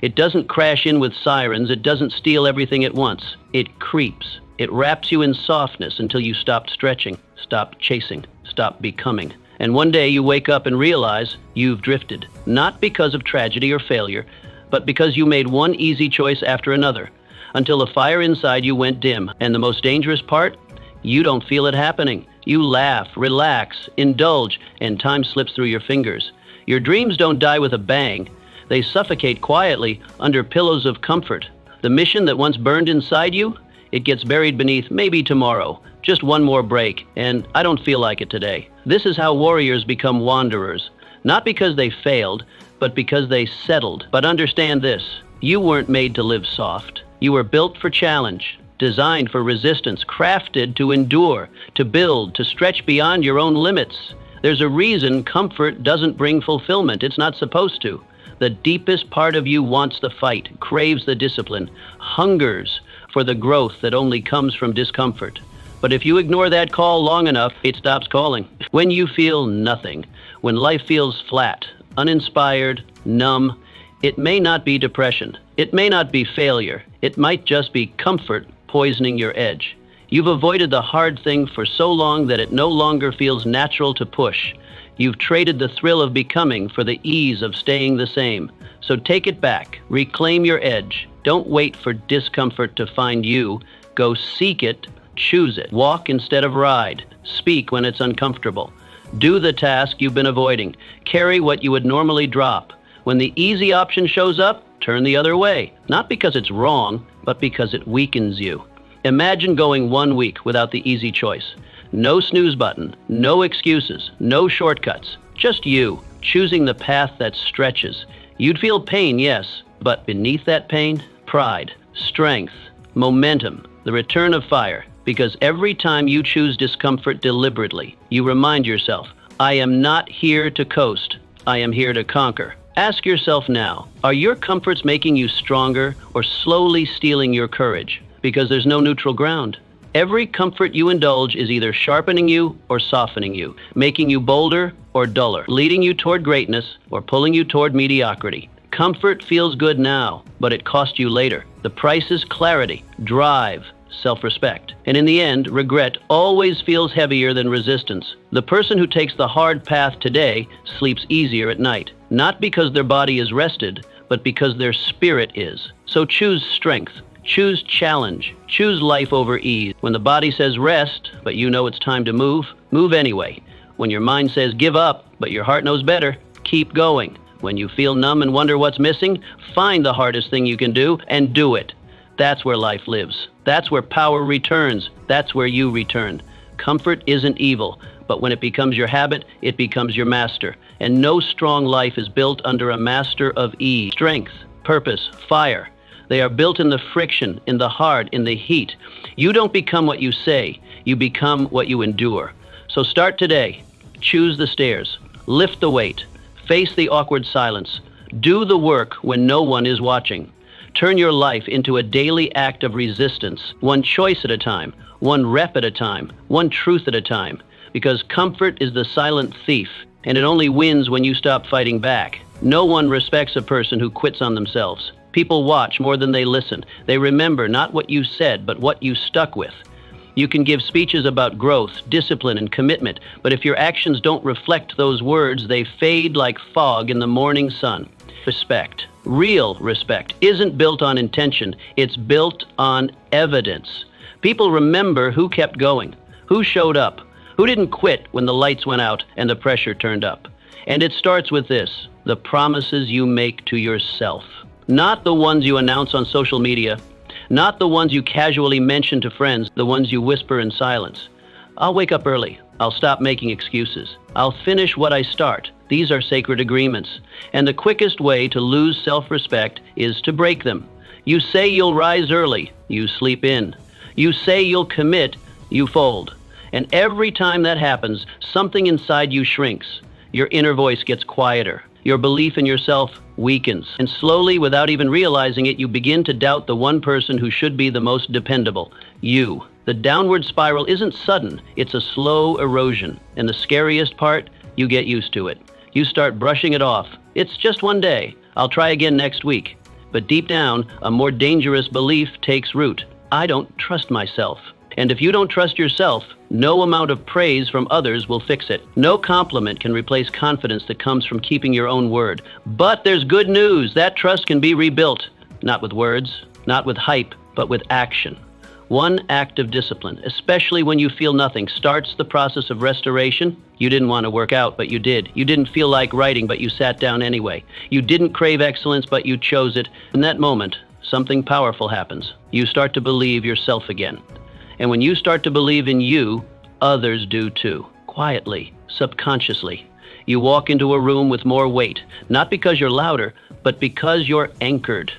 It doesn't crash in with sirens. It doesn't steal everything at once. It creeps. It wraps you in softness until you stop stretching, stop chasing, stop becoming. And one day you wake up and realize you've drifted, not because of tragedy or failure, but because you made one easy choice after another, until the fire inside you went dim. And the most dangerous part? You don't feel it happening. You laugh, relax, indulge, and time slips through your fingers. Your dreams don't die with a bang. They suffocate quietly under pillows of comfort. The mission that once burned inside you, it gets buried beneath maybe tomorrow. Just one more break, and I don't feel like it today. This is how warriors become wanderers. Not because they failed, but because they settled. But understand this, you weren't made to live soft. You were built for challenge, designed for resistance, crafted to endure, to build, to stretch beyond your own limits. There's a reason comfort doesn't bring fulfillment. It's not supposed to. The deepest part of you wants the fight, craves the discipline, hungers for the growth that only comes from discomfort. But if you ignore that call long enough, it stops calling. When you feel nothing, when life feels flat, uninspired, numb, it may not be depression. It may not be failure. It might just be comfort poisoning your edge. You've avoided the hard thing for so long that it no longer feels natural to push. You've traded the thrill of becoming for the ease of staying the same. So take it back. Reclaim your edge. Don't wait for discomfort to find you. Go seek it. Choose it. Walk instead of ride. Speak when it's uncomfortable. Do the task you've been avoiding. Carry what you would normally drop. When the easy option shows up, turn the other way. Not because it's wrong, but because it weakens you. Imagine going 1 week without the easy choice. No snooze button, no excuses, no shortcuts. Just you, choosing the path that stretches. You'd feel pain, yes, but beneath that pain, pride, strength, momentum, the return of fire. Because every time you choose discomfort deliberately, you remind yourself, I am not here to coast. I am here to conquer. Ask yourself now, are your comforts making you stronger or slowly stealing your courage? Because there's no neutral ground. Every comfort you indulge is either sharpening you or softening you, making you bolder or duller, leading you toward greatness or pulling you toward mediocrity. Comfort feels good now, but it costs you later. The price is clarity, drive, self-respect. And in the end, regret always feels heavier than resistance. The person who takes the hard path today sleeps easier at night, not because their body is rested, but because their spirit is. So choose strength. Choose challenge. Choose life over ease. When the body says rest, but you know it's time to move, move anyway. When your mind says give up, but your heart knows better, keep going. When you feel numb and wonder what's missing, find the hardest thing you can do and do it. That's where life lives. That's where power returns. That's where you return. Comfort isn't evil, but when it becomes your habit, it becomes your master. And no strong life is built under a master of ease. Strength, purpose, fire. They are built in the friction, in the hard, in the heat. You don't become what you say. You become what you endure. So start today. Choose the stairs. Lift the weight. Face the awkward silence. Do the work when no one is watching. Turn your life into a daily act of resistance, one choice at a time, one rep at a time, one truth at a time. Because comfort is the silent thief, and it only wins when you stop fighting back. No one respects a person who quits on themselves. People watch more than they listen. They remember not what you said, but what you stuck with. You can give speeches about growth, discipline, and commitment, but if your actions don't reflect those words, they fade like fog in the morning sun. Respect, real respect, isn't built on intention. It's built on evidence. People remember who kept going, who showed up, who didn't quit when the lights went out and the pressure turned up. And it starts with this, the promises you make to yourself. Not the ones you announce on social media, not the ones you casually mention to friends, the ones you whisper in silence. I'll wake up early. I'll stop making excuses. I'll finish what I start. These are sacred agreements. And the quickest way to lose self-respect is to break them. You say you'll rise early, you sleep in. You say you'll commit, you fold. And every time that happens, something inside you shrinks. Your inner voice gets quieter. Your belief in yourself weakens. And slowly, without even realizing it, you begin to doubt the one person who should be the most dependable, you. The downward spiral isn't sudden, it's a slow erosion. And the scariest part, you get used to it. You start brushing it off. It's just one day. I'll try again next week. But deep down, a more dangerous belief takes root. I don't trust myself. And if you don't trust yourself, no amount of praise from others will fix it. No compliment can replace confidence that comes from keeping your own word. But there's good news. That trust can be rebuilt. Not with words, not with hype, but with action. One act of discipline, especially when you feel nothing, starts the process of restoration. You didn't want to work out, but you did. You didn't feel like writing, but you sat down anyway. You didn't crave excellence, but you chose it. In that moment, something powerful happens. You start to believe yourself again. And when you start to believe in you, others do too. Quietly, subconsciously. You walk into a room with more weight, not because you're louder, but because you're anchored.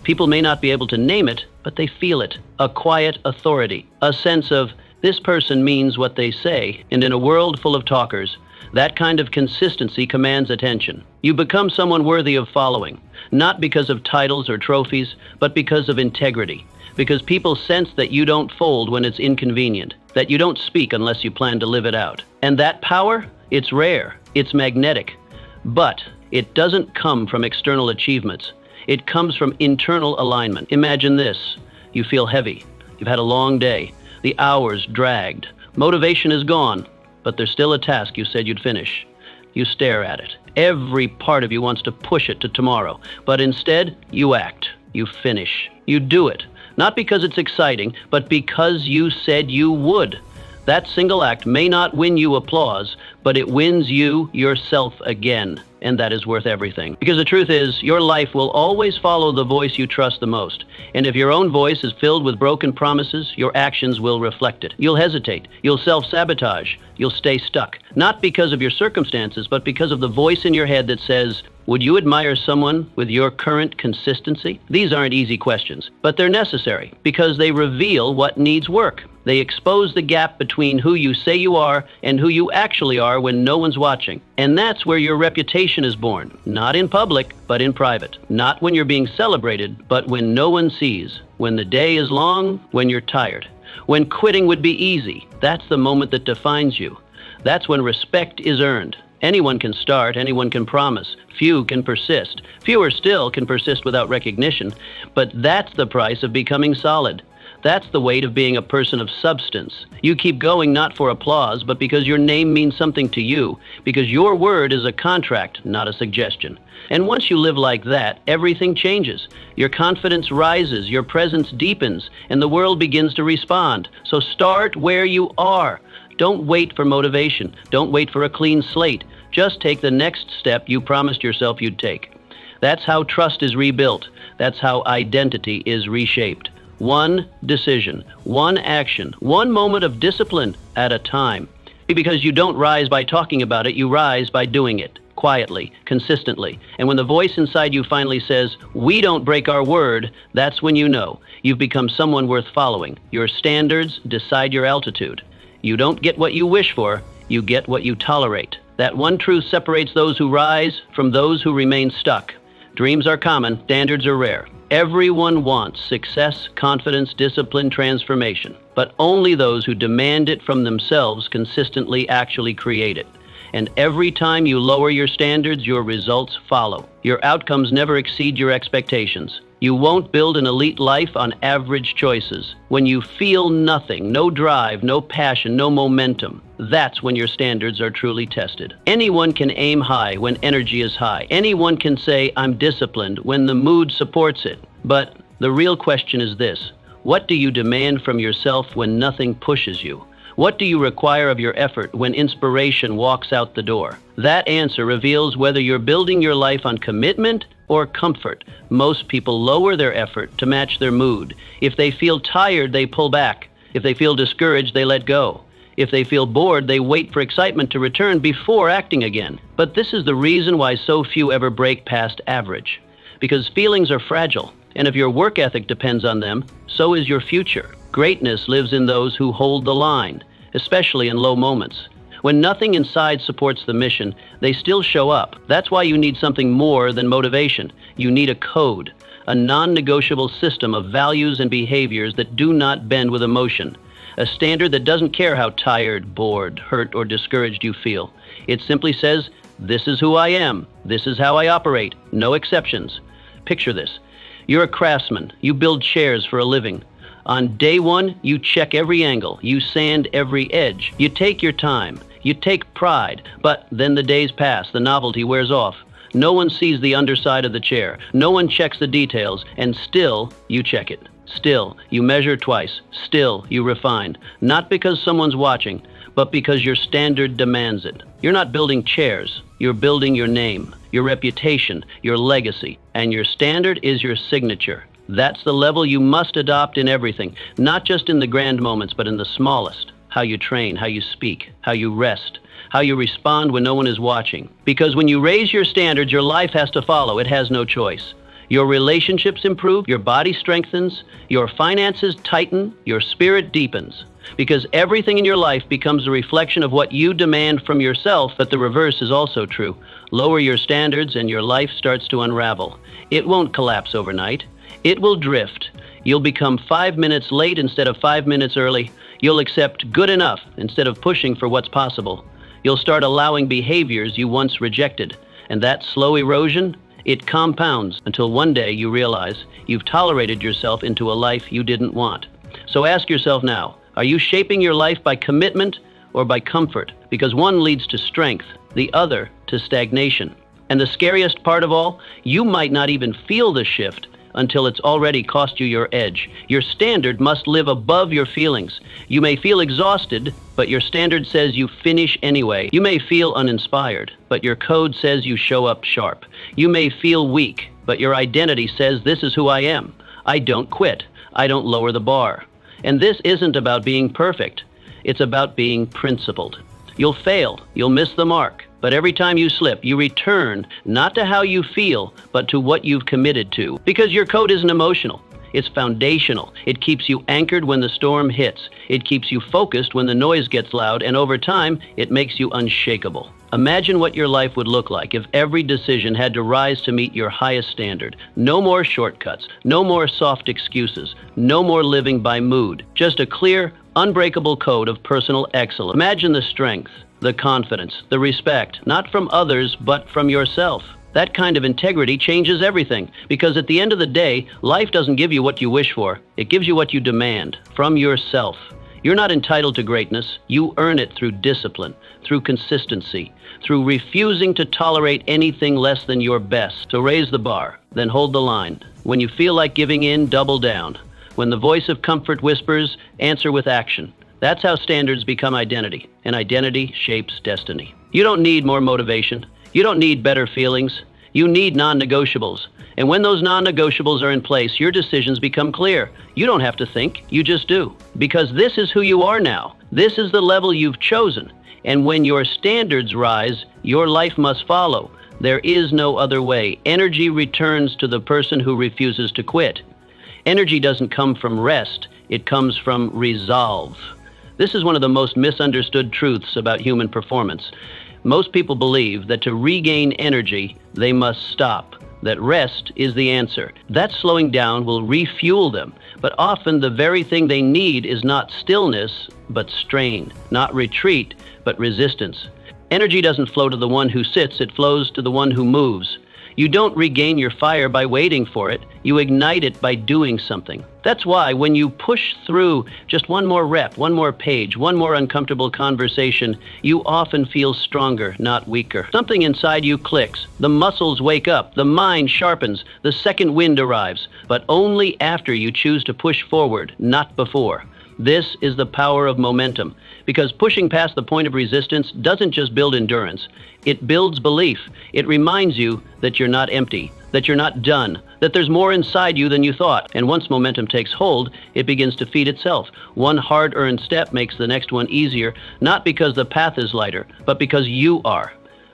People may not be able to name it, but they feel it. A quiet authority, a sense of, this person means what they say. And in a world full of talkers, that kind of consistency commands attention. You become someone worthy of following, not because of titles or trophies, but because of integrity. Because people sense that you don't fold when it's inconvenient, that you don't speak unless you plan to live it out. And that power, it's rare, it's magnetic, but it doesn't come from external achievements. It comes from internal alignment. Imagine this. You feel heavy. You've had a long day. The hours dragged. Motivation is gone, but there's still a task you said you'd finish. You stare at it. Every part of you wants to push it to tomorrow, but instead, you act. You finish. You do it. Not because it's exciting, but because you said you would. That single act may not win you applause, but it wins you yourself again. and that is worth everything. Because the truth is, your life will always follow the voice you trust the most. And if your own voice is filled with broken promises, your actions will reflect it. You'll hesitate. You'll self-sabotage. You'll stay stuck. Not because of your circumstances, but because of the voice in your head that says, would you admire someone with your current consistency? These aren't easy questions, but they're necessary because they reveal what needs work. They expose the gap between who you say you are and who you actually are when no one's watching. And that's where your reputation is born. Not in public, but in private. Not when you're being celebrated, but when no one sees. When the day is long, when you're tired. When quitting would be easy. That's the moment that defines you. That's when respect is earned. Anyone can start, anyone can promise. Few can persist. Fewer still can persist without recognition. But that's the price of becoming solid. That's the weight of being a person of substance. You keep going not for applause, but because your name means something to you, because your word is a contract, not a suggestion. And once you live like that, everything changes. Your confidence rises, your presence deepens, and the world begins to respond. So start where you are. Don't wait for motivation. Don't wait for a clean slate. Just take the next step you promised yourself you'd take. That's how trust is rebuilt. That's how identity is reshaped. One decision, one action, one moment of discipline at a time. Because you don't rise by talking about it, you rise by doing it, quietly, consistently. And when the voice inside you finally says, we don't break our word, that's when you know you've become someone worth following. Your standards decide your altitude. You don't get what you wish for, you get what you tolerate. That one truth separates those who rise from those who remain stuck. Dreams are common, standards are rare. Everyone wants success, confidence, discipline, transformation, but only those who demand it from themselves consistently actually create it. And every time you lower your standards, your results follow. Your outcomes never exceed your expectations. You won't build an elite life on average choices. When you feel nothing, no drive, no passion, no momentum, that's when your standards are truly tested. Anyone can aim high when energy is high. Anyone can say, I'm disciplined, when the mood supports it. But the real question is this: what do you demand from yourself when nothing pushes you? What do you require of your effort when inspiration walks out the door? That answer reveals whether you're building your life on commitment or comfort. Most people lower their effort to match their mood. If they feel tired, they pull back. If they feel discouraged, they let go. If they feel bored, they wait for excitement to return before acting again. But this is the reason why so few ever break past average. Because feelings are fragile, and if your work ethic depends on them, so is your future. Greatness lives in those who hold the line, especially in low moments. When nothing inside supports the mission, they still show up. That's why you need something more than motivation. You need a code, a non-negotiable system of values and behaviors that do not bend with emotion. A standard that doesn't care how tired, bored, hurt, or discouraged you feel. It simply says, this is who I am. This is how I operate. No exceptions. Picture this. You're a craftsman. You build chairs for a living. On day one, you check every angle. You sand every edge. You take your time. You take pride. But then the days pass. The novelty wears off. No one sees the underside of the chair. No one checks the details. And still, you check it. Still, you measure twice. Still, you refine. Not because someone's watching, but because your standard demands it. You're not building chairs. You're building your name, your reputation, your legacy. And your standard is your signature. That's the level you must adopt in everything, not just in the grand moments, but in the smallest. How you train, how you speak, how you rest, how you respond when no one is watching. Because when you raise your standards, your life has to follow. It has no choice. Your relationships improve, your body strengthens, your finances tighten, your spirit deepens. Because everything in your life becomes a reflection of what you demand from yourself, but the reverse is also true. Lower your standards and your life starts to unravel. It won't collapse overnight. It will drift. You'll become 5 minutes late instead of 5 minutes early. You'll accept good enough instead of pushing for what's possible. You'll start allowing behaviors you once rejected. And that slow erosion, it compounds until one day you realize you've tolerated yourself into a life you didn't want. So ask yourself now, are you shaping your life by commitment or by comfort? Because one leads to strength, the other to stagnation. And the scariest part of all, you might not even feel the shift until it's already cost you your edge. Your standard must live above your feelings. You may feel exhausted, but your standard says you finish anyway. You may feel uninspired, but your code says you show up sharp. You may feel weak, but your identity says this is who I am. I don't quit. I don't lower the bar. And this isn't about being perfect. It's about being principled. You'll fail. You'll miss the mark. But every time you slip, you return not to how you feel, but to what you've committed to. Because your code isn't emotional. It's foundational. It keeps you anchored when the storm hits. It keeps you focused when the noise gets loud, and over time, it makes you unshakable. Imagine what your life would look like if every decision had to rise to meet your highest standard. No more shortcuts, no more soft excuses, no more living by mood. Just a clear, unbreakable code of personal excellence. Imagine the strength, the confidence, the respect, not from others, but from yourself. That kind of integrity changes everything, because at the end of the day, life doesn't give you what you wish for. It gives you what you demand from yourself. You're not entitled to greatness. You earn it through discipline, through consistency, through refusing to tolerate anything less than your best. So raise the bar, then hold the line. When you feel like giving in, double down. When the voice of comfort whispers, answer with action. That's how standards become identity, and identity shapes destiny. You don't need more motivation. You don't need better feelings. You need non-negotiables. And when those non-negotiables are in place, your decisions become clear. You don't have to think, you just do. Because this is who you are now. This is the level you've chosen. And when your standards rise, your life must follow. There is no other way. Energy returns to the person who refuses to quit. Energy doesn't come from rest. It comes from resolve. This is one of the most misunderstood truths about human performance. Most people believe that to regain energy, they must stop, that rest is the answer. That slowing down will refuel them, but often the very thing they need is not stillness, but strain, not retreat, but resistance. Energy doesn't flow to the one who sits, it flows to the one who moves. You don't regain your fire by waiting for it, you ignite it by doing something. That's why when you push through just one more rep, one more page, one more uncomfortable conversation, you often feel stronger, not weaker. Something inside you clicks, the muscles wake up, the mind sharpens, the second wind arrives, but only after you choose to push forward, not before. This is the power of momentum, because pushing past the point of resistance doesn't just build endurance, it builds belief. It reminds you that you're not empty, that you're not done, that there's more inside you than you thought. And once momentum takes hold, it begins to feed itself. One hard-earned step makes the next one easier, not because the path is lighter, but because you are.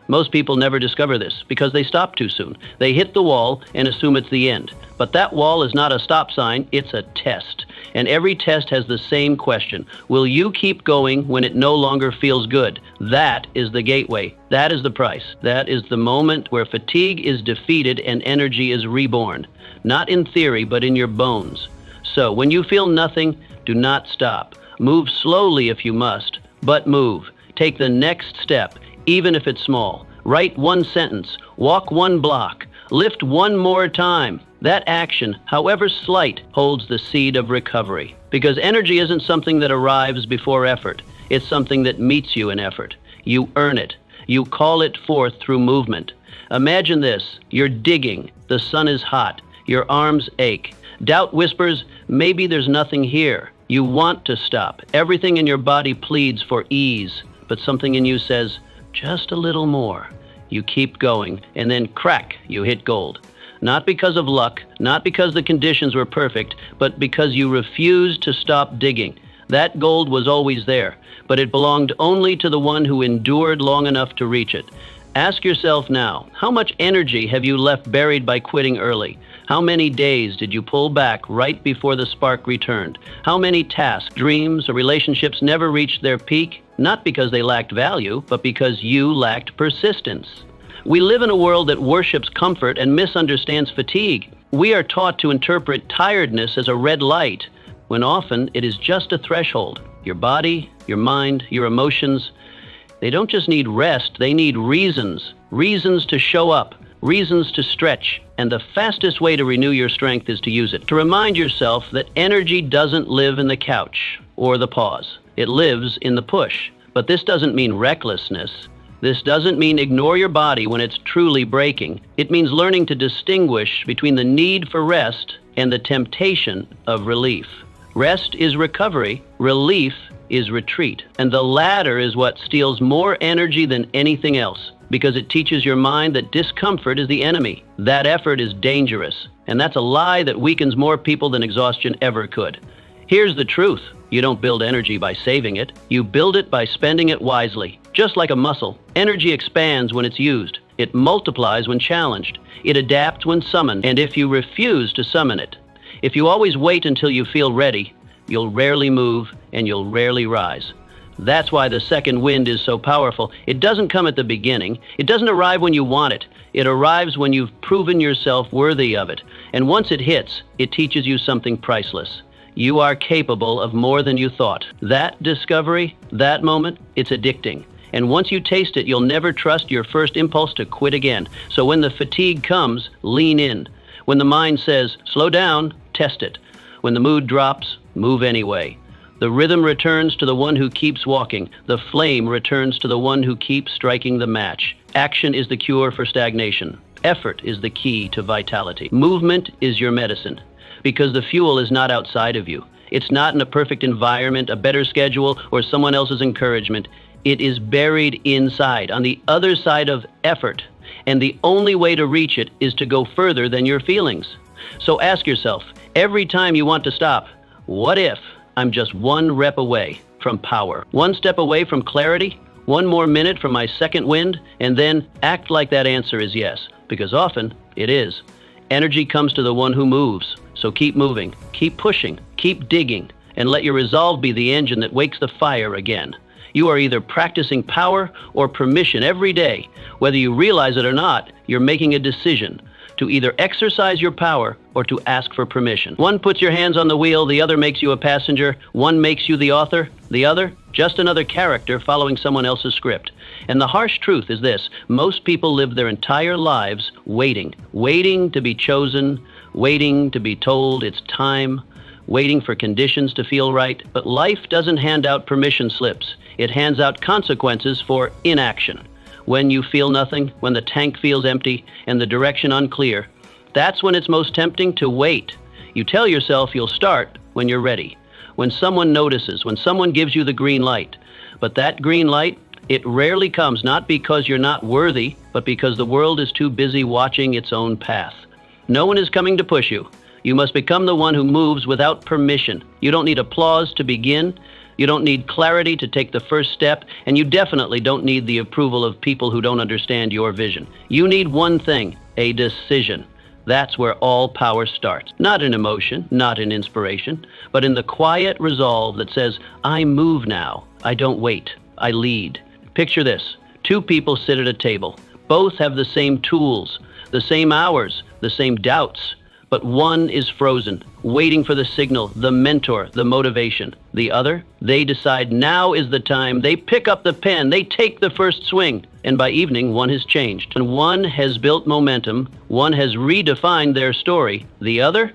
Most people never discover this because they stop too soon. They hit the wall and assume it's the end. But that wall is not a stop sign, it's a test. And every test has the same question. Will you keep going when it no longer feels good? That is the gateway. That is the price. That is the moment where fatigue is defeated and energy is reborn. Not in theory, but in your bones. So when you feel nothing, do not stop. Move slowly if you must, but move. Take the next step, even if it's small. Write one sentence. Walk one block. Lift one more time. That action, however slight, holds the seed of recovery. Because energy isn't something that arrives before effort. It's something that meets you in effort. You earn it. You call it forth through movement. Imagine this. You're digging. The sun is hot. Your arms ache. Doubt whispers, maybe there's nothing here. You want to stop. Everything in your body pleads for ease. But something in you says, just a little more. You keep going, and then crack, you hit gold. Not because of luck, not because the conditions were perfect, but because you refused to stop digging. That gold was always there, but it belonged only to the one who endured long enough to reach it. Ask yourself now, how much energy have you left buried by quitting early? How many days did you pull back right before the spark returned? How many tasks, dreams, or relationships never reached their peak? Not because they lacked value, but because you lacked persistence. We live in a world that worships comfort and misunderstands fatigue. We are taught to interpret tiredness as a red light, when often it is just a threshold. Your body, your mind, your emotions, they don't just need rest, they need reasons. Reasons to show up, reasons to stretch. And the fastest way to renew your strength is to use it. To remind yourself that energy doesn't live in the couch or the pause. It lives in the push. But this doesn't mean recklessness. This doesn't mean ignore your body when it's truly breaking. It means learning to distinguish between the need for rest and the temptation of relief. Rest is recovery, relief is retreat. And the latter is what steals more energy than anything else, because it teaches your mind that discomfort is the enemy. That effort is dangerous, and that's a lie that weakens more people than exhaustion ever could. Here's the truth. You don't build energy by saving it. You build it by spending it wisely. Just like a muscle, energy expands when it's used. It multiplies when challenged. It adapts when summoned. And if you refuse to summon it, if you always wait until you feel ready, you'll rarely move and you'll rarely rise. That's why the second wind is so powerful. It doesn't come at the beginning. It doesn't arrive when you want it. It arrives when you've proven yourself worthy of it. And once it hits, it teaches you something priceless. You are capable of more than you thought. That discovery, that moment, it's addicting. And once you taste it, you'll never trust your first impulse to quit again. So when the fatigue comes, lean in. When the mind says, slow down, test it. When the mood drops, move anyway. The rhythm returns to the one who keeps walking. The flame returns to the one who keeps striking the match. Action is the cure for stagnation. Effort is the key to vitality. Movement is your medicine, because the fuel is not outside of you. It's not in a perfect environment, a better schedule, or someone else's encouragement. It is buried inside, on the other side of effort. And the only way to reach it is to go further than your feelings. So ask yourself, every time you want to stop, what if I'm just one rep away from power? One step away from clarity? One more minute from my second wind? And then act like that answer is yes, because often it is. Energy comes to the one who moves. So keep moving, keep pushing, keep digging, and let your resolve be the engine that wakes the fire again. You are either practicing power or permission every day. Whether you realize it or not, you're making a decision to either exercise your power or to ask for permission. One puts your hands on the wheel, the other makes you a passenger. One makes you the author, the other, just another character following someone else's script. And the harsh truth is this: most people live their entire lives waiting to be chosen, waiting to be told it's time, waiting for conditions to feel right. But life doesn't hand out permission slips. It hands out consequences for inaction. When you feel nothing, when the tank feels empty and the direction unclear, that's when it's most tempting to wait. You tell yourself you'll start when you're ready, when someone notices, when someone gives you the green light. But that green light, it rarely comes, not because you're not worthy, but because the world is too busy watching its own path. No one is coming to push you. You must become the one who moves without permission. You don't need applause to begin. You don't need clarity to take the first step, and you definitely don't need the approval of people who don't understand your vision. You need one thing: a decision. That's where all power starts. Not in emotion, not in inspiration, but in the quiet resolve that says, I move now. I don't wait. I lead. Picture this. Two people sit at a table. Both have the same tools, the same hours, the same doubts. But one is frozen, waiting for the signal, the mentor, the motivation. The other, they decide now is the time. They pick up the pen, they take the first swing. And by evening, one has changed. And one has built momentum, one has redefined their story. The other,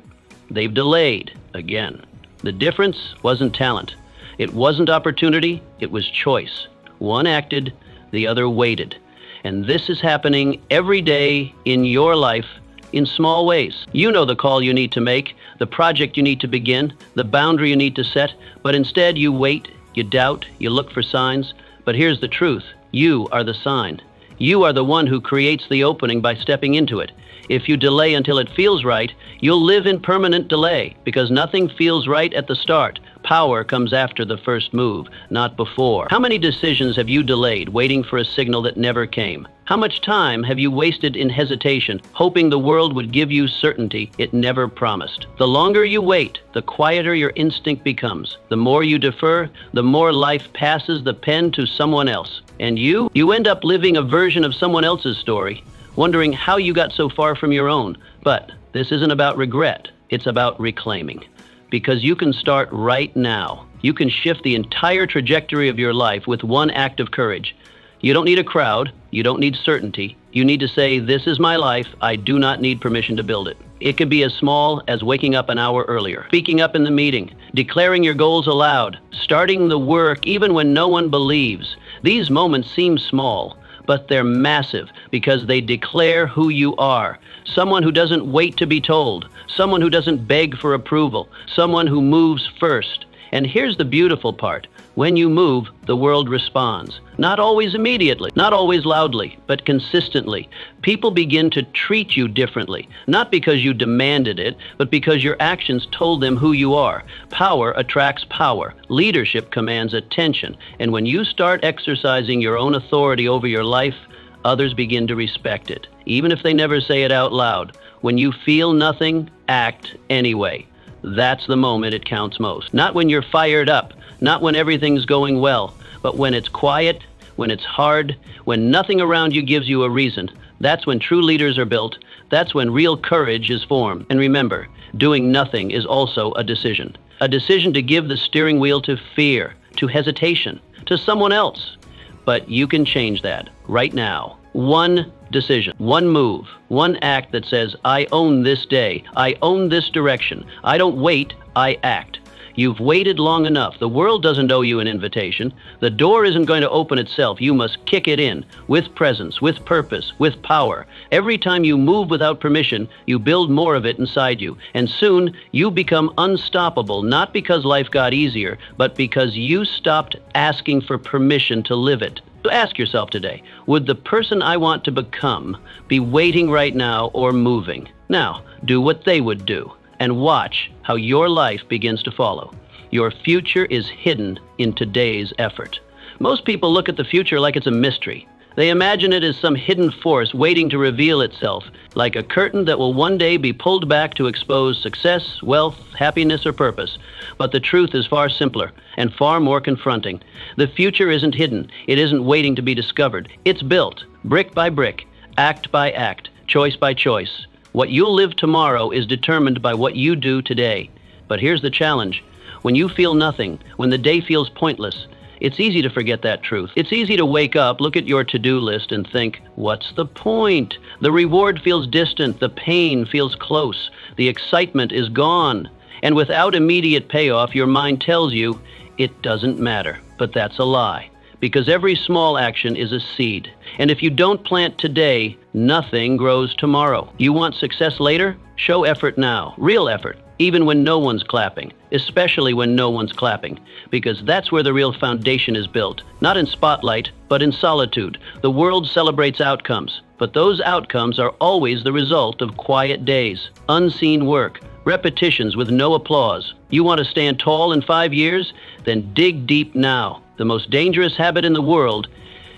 they've delayed again. The difference wasn't talent. It wasn't opportunity, it was choice. One acted, the other waited. And this is happening every day in your life, in small ways. You know the call you need to make, the project you need to begin, the boundary you need to set, but instead you wait, you doubt, you look for signs. But here's the truth. You are the sign. You are the one who creates the opening by stepping into it. If you delay until it feels right, you'll live in permanent delay, because nothing feels right at the start. Power comes after the first move, not before. How many decisions have you delayed, waiting for a signal that never came? How much time have you wasted in hesitation, hoping the world would give you certainty it never promised? The longer you wait, the quieter your instinct becomes. The more you defer, the more life passes the pen to someone else. And you end up living a version of someone else's story, wondering how you got so far from your own. But this isn't about regret, it's about reclaiming. Because you can start right now. You can shift the entire trajectory of your life with one act of courage. You don't need a crowd, you don't need certainty. You need to say, this is my life, I do not need permission to build it. It can be as small as waking up an hour earlier, speaking up in the meeting, declaring your goals aloud, starting the work even when no one believes. These moments seem small, but they're massive because they declare who you are. Someone who doesn't wait to be told, someone who doesn't beg for approval, someone who moves first. And here's the beautiful part. When you move, the world responds. Not always immediately, not always loudly, but consistently. People begin to treat you differently, not because you demanded it, but because your actions told them who you are. Power attracts power. Leadership commands attention. And when you start exercising your own authority over your life, others begin to respect it, even if they never say it out loud. When you feel nothing, act anyway. That's the moment it counts most. Not when you're fired up, not when everything's going well, but when it's quiet, when it's hard, when nothing around you gives you a reason. That's when true leaders are built. That's when real courage is formed. And remember, doing nothing is also a decision. A decision to give the steering wheel to fear, to hesitation, to someone else. But you can change that right now. One decision, one move, one act that says, I own this day, I own this direction. I don't wait, I act. You've waited long enough. The world doesn't owe you an invitation. The door isn't going to open itself. You must kick it in with presence, with purpose, with power. Every time you move without permission, you build more of it inside you. And soon you become unstoppable, not because life got easier, but because you stopped asking for permission to live it. So ask yourself today, would the person I want to become be waiting right now or moving? Now, do what they would do and watch how your life begins to follow. Your future is hidden in today's effort. Most people look at the future like it's a mystery. They imagine it as some hidden force waiting to reveal itself, like a curtain that will one day be pulled back to expose success, wealth, happiness, or purpose. But the truth is far simpler and far more confronting. The future isn't hidden. It isn't waiting to be discovered. It's built, brick by brick, act by act, choice by choice. What you'll live tomorrow is determined by what you do today. But here's the challenge. When you feel nothing, when the day feels pointless, it's easy to forget that truth. It's easy to wake up, look at your to-do list, and think, what's the point? The reward feels distant, the pain feels close, the excitement is gone. And without immediate payoff, your mind tells you, it doesn't matter. But that's a lie. Because every small action is a seed. And if you don't plant today, nothing grows tomorrow. You want success later? Show effort now, real effort, even when no one's clapping, especially when no one's clapping, because that's where the real foundation is built, not in spotlight, but in solitude. The world celebrates outcomes, but those outcomes are always the result of quiet days, unseen work, repetitions with no applause. You want to stand tall in 5 years? Then dig deep now. The most dangerous habit in the world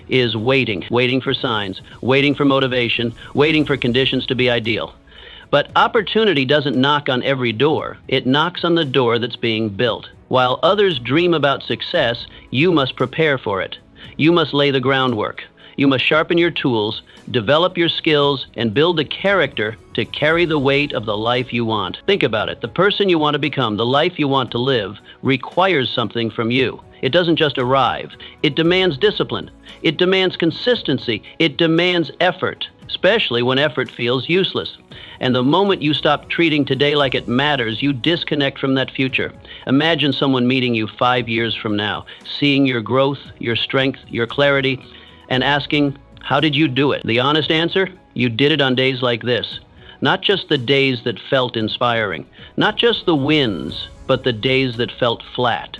is waiting for signs, waiting for motivation, waiting for conditions to be ideal. But opportunity doesn't knock on every door. It knocks on the door that's being built. While others dream about success, you must prepare for it. You must lay the groundwork. You must sharpen your tools, develop your skills, and build a character to carry the weight of the life you want. Think about it. The person you want to become, the life you want to live, requires something from you. It doesn't just arrive. It demands discipline. It demands consistency. It demands effort, especially when effort feels useless. And the moment you stop treating today like it matters, you disconnect from that future. Imagine someone meeting you 5 years from now, seeing your growth, your strength, your clarity, and asking, how did you do it? The honest answer? You did it on days like this. Not just the days that felt inspiring. Not just the wins, but the days that felt flat.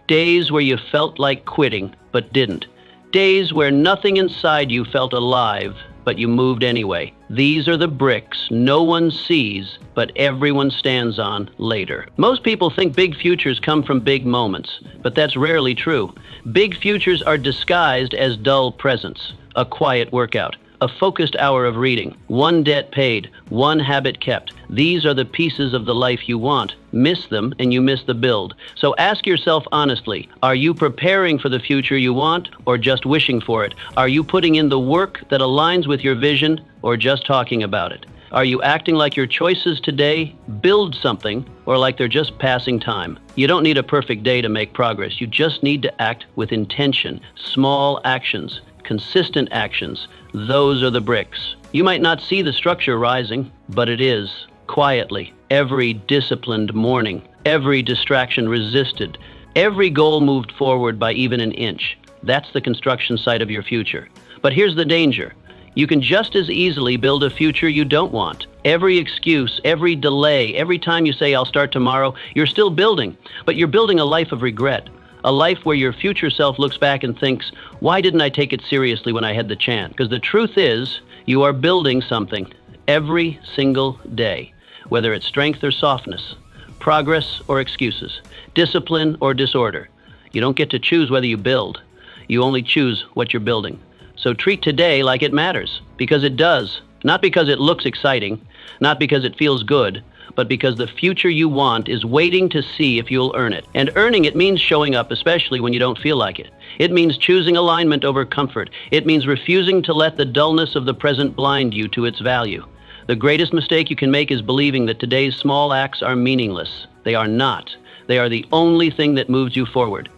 Days where you felt like quitting, but didn't. Days where nothing inside you felt alive, but you moved anyway. These are the bricks no one sees, but everyone stands on later. Most people think big futures come from big moments, but that's rarely true. Big futures are disguised as dull presents, a quiet workout, a focused hour of reading, one debt paid, one habit kept. These are the pieces of the life you want. Miss them and you miss the build. So ask yourself honestly, are you preparing for the future you want or just wishing for it? Are you putting in the work that aligns with your vision or just talking about it? Are you acting like your choices today build something or like they're just passing time? You don't need a perfect day to make progress. You just need to act with intention. Small actions, consistent actions. Those are the bricks. You might not see the structure rising, but it is. Quietly, every disciplined morning, every distraction resisted, every goal moved forward by even an inch. That's the construction site of your future. But here's the danger. You can just as easily build a future you don't want. Every excuse, every delay, every time you say, I'll start tomorrow, you're still building, but you're building a life of regret. A life where your future self looks back and thinks, why didn't I take it seriously when I had the chance? Because the truth is, you are building something every single day, whether it's strength or softness, progress or excuses, discipline or disorder. You don't get to choose whether you build. You only choose what you're building. So treat today like it matters, because it does. Not because it looks exciting, not because it feels good, but because the future you want is waiting to see if you'll earn it. And earning it means showing up, especially when you don't feel like it. It means choosing alignment over comfort. It means refusing to let the dullness of the present blind you to its value. The greatest mistake you can make is believing that today's small acts are meaningless. They are not. They are the only thing that moves you forward.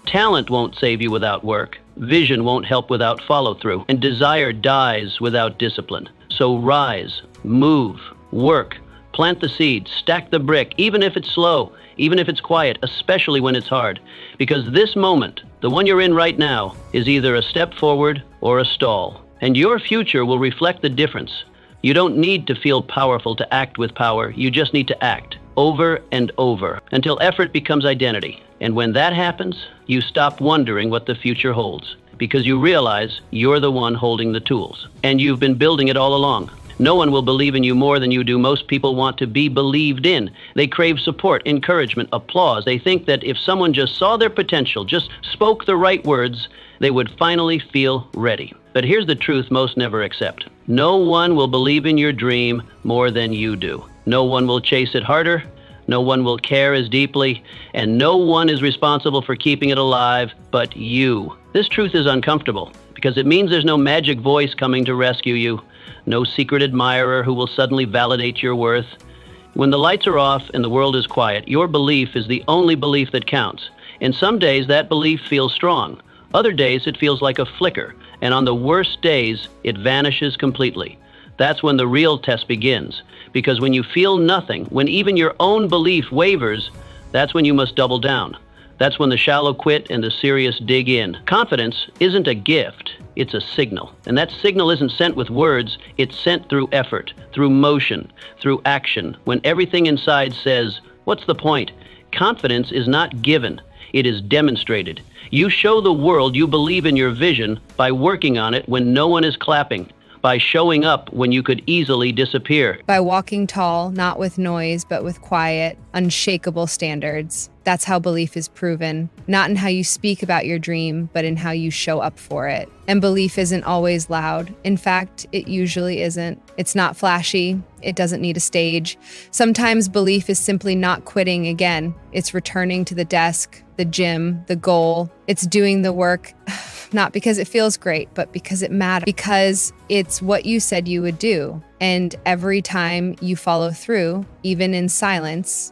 Talent won't save you without work. Vision won't help without follow-through. And desire dies without discipline. So rise, move, work, plant the seed, stack the brick, even if it's slow, even if it's quiet, especially when it's hard. Because this moment, the one you're in right now, is either a step forward or a stall. And your future will reflect the difference. You don't need to feel powerful to act with power. You just need to act over and over until effort becomes identity. And when that happens, you stop wondering what the future holds, because you realize you're the one holding the tools. And you've been building it all along. No one will believe in you more than you do. Most people want to be believed in. They crave support, encouragement, applause. They think that if someone just saw their potential, just spoke the right words, they would finally feel ready. But here's the truth most never accept. No one will believe in your dream more than you do. No one will chase it harder. No one will care as deeply, and no one is responsible for keeping it alive but you. This truth is uncomfortable because it means there's no magic voice coming to rescue you, no secret admirer who will suddenly validate your worth. When the lights are off and the world is quiet, your belief is the only belief that counts. And some days that belief feels strong. Other days it feels like a flicker, and on the worst days it vanishes completely. That's when the real test begins. Because when you feel nothing, when even your own belief wavers, that's when you must double down. That's when the shallow quit and the serious dig in. Confidence isn't a gift, it's a signal. And that signal isn't sent with words, it's sent through effort, through motion, through action. When everything inside says, what's the point? Confidence is not given, it is demonstrated. You show the world you believe in your vision by working on it when no one is clapping. By showing up when you could easily disappear. By walking tall, not with noise, but with quiet, unshakable standards. That's how belief is proven. Not in how you speak about your dream, but in how you show up for it. And belief isn't always loud. In fact, it usually isn't. It's not flashy. It doesn't need a stage. Sometimes belief is simply not quitting again. It's returning to the desk, the gym, the goal. It's doing the work, not because it feels great, but because it matters. Because it's what you said you would do. And every time you follow through, even in silence,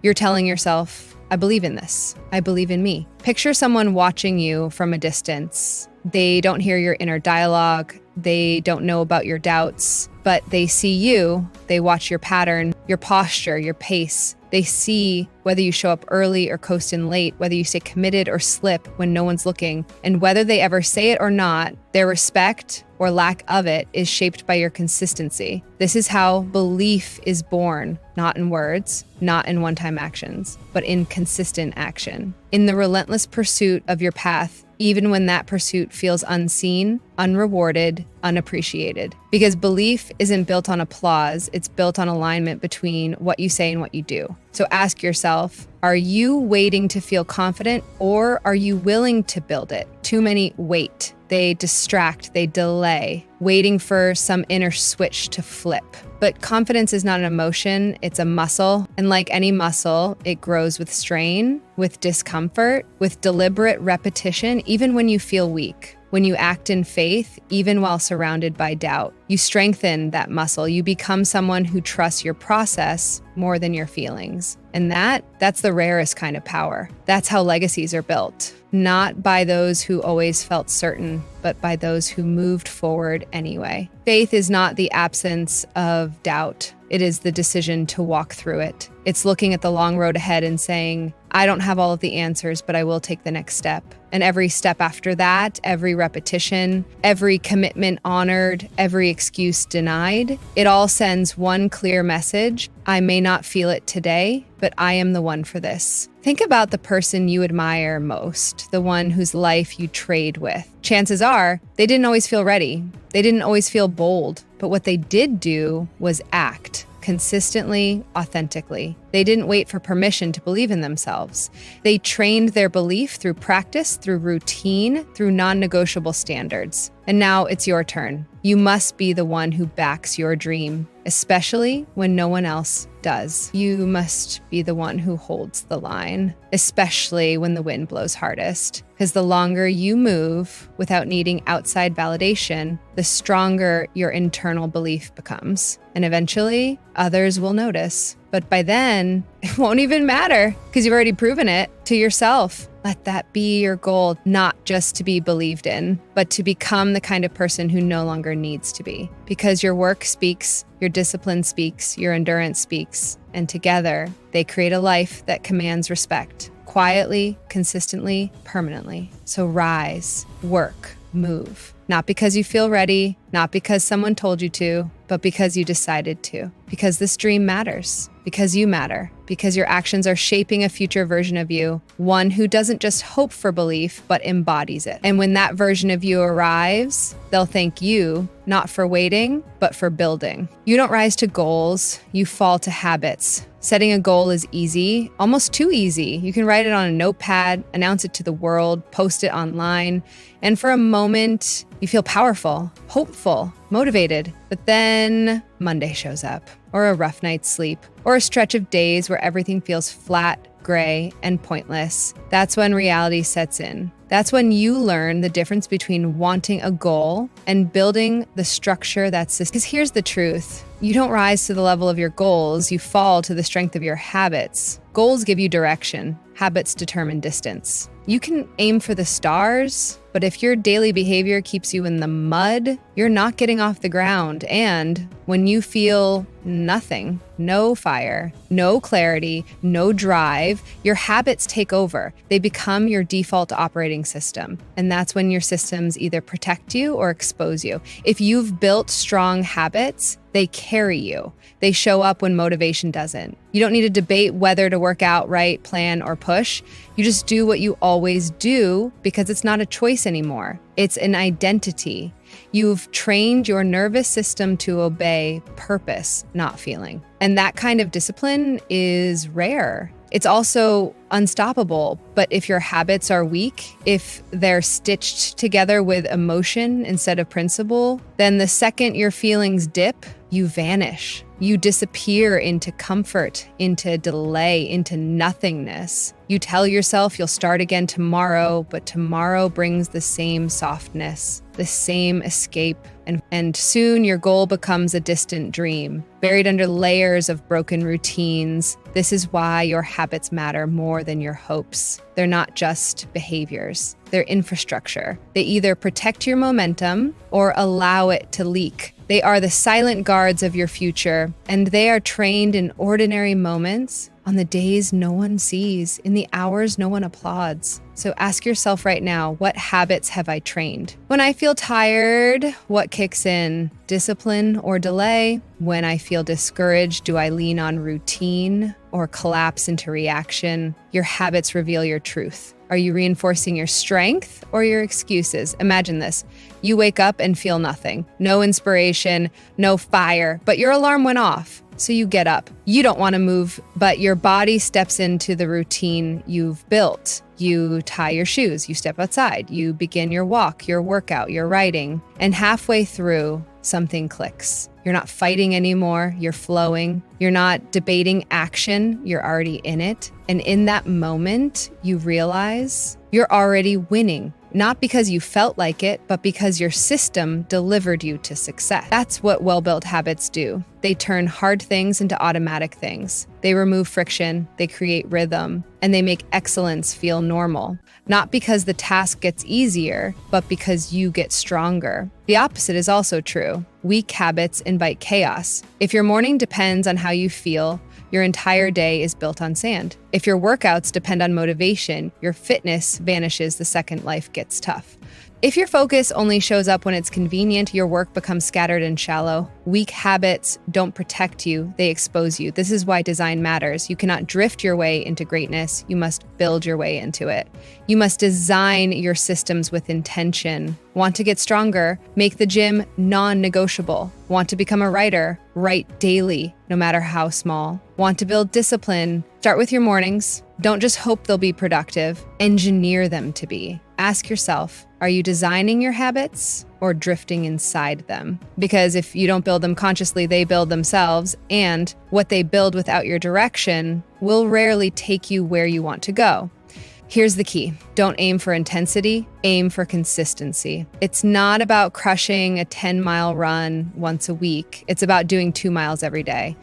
you're telling yourself, I believe in this. I believe in me. Picture someone watching you from a distance. They don't hear your inner dialogue. They don't know about your doubts, but they see you. They watch your pattern, your posture, your pace. They see whether you show up early or coast in late, whether you stay committed or slip when no one's looking. And whether they ever say it or not, their respect or lack of it is shaped by your consistency. This is how belief is born, not in words, not in one-time actions, but in consistent action. In the relentless pursuit of your path, even when that pursuit feels unseen, unrewarded, unappreciated. Because belief isn't built on applause, it's built on alignment between what you say and what you do. So ask yourself, are you waiting to feel confident, or are you willing to build it? Too many wait. They distract, they delay, waiting for some inner switch to flip. But confidence is not an emotion, it's a muscle. And like any muscle, it grows with strain, with discomfort, with deliberate repetition, even when you feel weak. When you act in faith, even while surrounded by doubt, you strengthen that muscle. You become someone who trusts your process more than your feelings. And that's the rarest kind of power. That's how legacies are built. Not by those who always felt certain, but by those who moved forward anyway. Faith is not the absence of doubt. It is the decision to walk through it. It's looking at the long road ahead and saying, I don't have all of the answers, but I will take the next step. And every step after that, every repetition, every commitment honored, every excuse denied, it all sends one clear message. I may not feel it today, but I am the one for this. Think about the person you admire most, the one whose life you trade with. Chances are they didn't always feel ready. They didn't always feel bold, but what they did do was act. Consistently, authentically. They didn't wait for permission to believe in themselves. They trained their belief through practice, through routine, through non-negotiable standards. And now it's your turn. You must be the one who backs your dream, especially when no one else does. You must be the one who holds the line, especially when the wind blows hardest. Because the longer you move without needing outside validation, the stronger your internal belief becomes. And eventually, others will notice. But by then, it won't even matter because you've already proven it to yourself. Let that be your goal, not just to be believed in, but to become the kind of person who no longer needs to be. Because your work speaks, your discipline speaks, your endurance speaks, and together they create a life that commands respect, quietly, consistently, permanently. So rise, work, move. Not because you feel ready, not because someone told you to, but because you decided to. Because this dream matters. Because you matter. Because your actions are shaping a future version of you, one who doesn't just hope for belief, but embodies it. And when that version of you arrives, they'll thank you, not for waiting, but for building. You don't rise to goals, you fall to habits. Setting a goal is easy, almost too easy. You can write it on a notepad, announce it to the world, post it online, and for a moment, you feel powerful, hopeful, motivated. But then Monday shows up, or a rough night's sleep, or a stretch of days where everything feels flat, gray, and pointless. That's when reality sets in. That's when you learn the difference between wanting a goal and building the structure that's this. Because here's the truth. You don't rise to the level of your goals, you fall to the strength of your habits. Goals give you direction, habits determine distance. You can aim for the stars, but if your daily behavior keeps you in the mud, you're not getting off the ground. And when you feel nothing, no fire, no clarity, no drive, your habits take over. They become your default operating system. And that's when your systems either protect you or expose you. If you've built strong habits, they carry you. They show up when motivation doesn't. You don't need to debate whether to work out, write, plan, or push. You just do what you always do because it's not a choice anymore. It's an identity. You've trained your nervous system to obey purpose, not feeling. And that kind of discipline is rare. It's also unstoppable, but if your habits are weak, if they're stitched together with emotion instead of principle, then the second your feelings dip, you vanish. You disappear into comfort, into delay, into nothingness. You tell yourself you'll start again tomorrow, but tomorrow brings the same softness, the same escape, and soon your goal becomes a distant dream, buried under layers of broken routines. This is why your habits matter more than your hopes. They're not just behaviors, they're infrastructure. They either protect your momentum or allow it to leak. They are the silent guards of your future, and they are trained in ordinary moments, on the days no one sees, in the hours no one applauds. So ask yourself right now, what habits have I trained? When I feel tired, what kicks in? Discipline or delay? When I feel discouraged, do I lean on routine or collapse into reaction? Your habits reveal your truth. Are you reinforcing your strength or your excuses? Imagine this. You wake up and feel nothing. No inspiration, no fire, but your alarm went off. So you get up. You don't want to move, but your body steps into the routine you've built. You tie your shoes, you step outside, you begin your walk, your workout, your writing, and halfway through, something clicks. You're not fighting anymore, you're flowing. You're not debating action, you're already in it. And in that moment, you realize you're already winning. Not because you felt like it, but because your system delivered you to success. That's what well-built habits do. They turn hard things into automatic things. They remove friction, they create rhythm, and they make excellence feel normal. Not because the task gets easier, but because you get stronger. The opposite is also true. Weak habits invite chaos. If your morning depends on how you feel, your entire day is built on sand. If your workouts depend on motivation, your fitness vanishes the second life gets tough. If your focus only shows up when it's convenient, your work becomes scattered and shallow. Weak habits don't protect you, they expose you. This is why design matters. You cannot drift your way into greatness. You must build your way into it. You must design your systems with intention. Want to get stronger? Make the gym non-negotiable. Want to become a writer? Write daily, no matter how small. Want to build discipline? Start with your mornings. Don't just hope they'll be productive. Engineer them to be. Ask yourself, are you designing your habits or drifting inside them? Because if you don't build them consciously, they build themselves, and what they build without your direction will rarely take you where you want to go. Here's the key. Don't aim for intensity, aim for consistency. It's not about crushing a 10-mile run once a week. It's about doing 2 miles every day.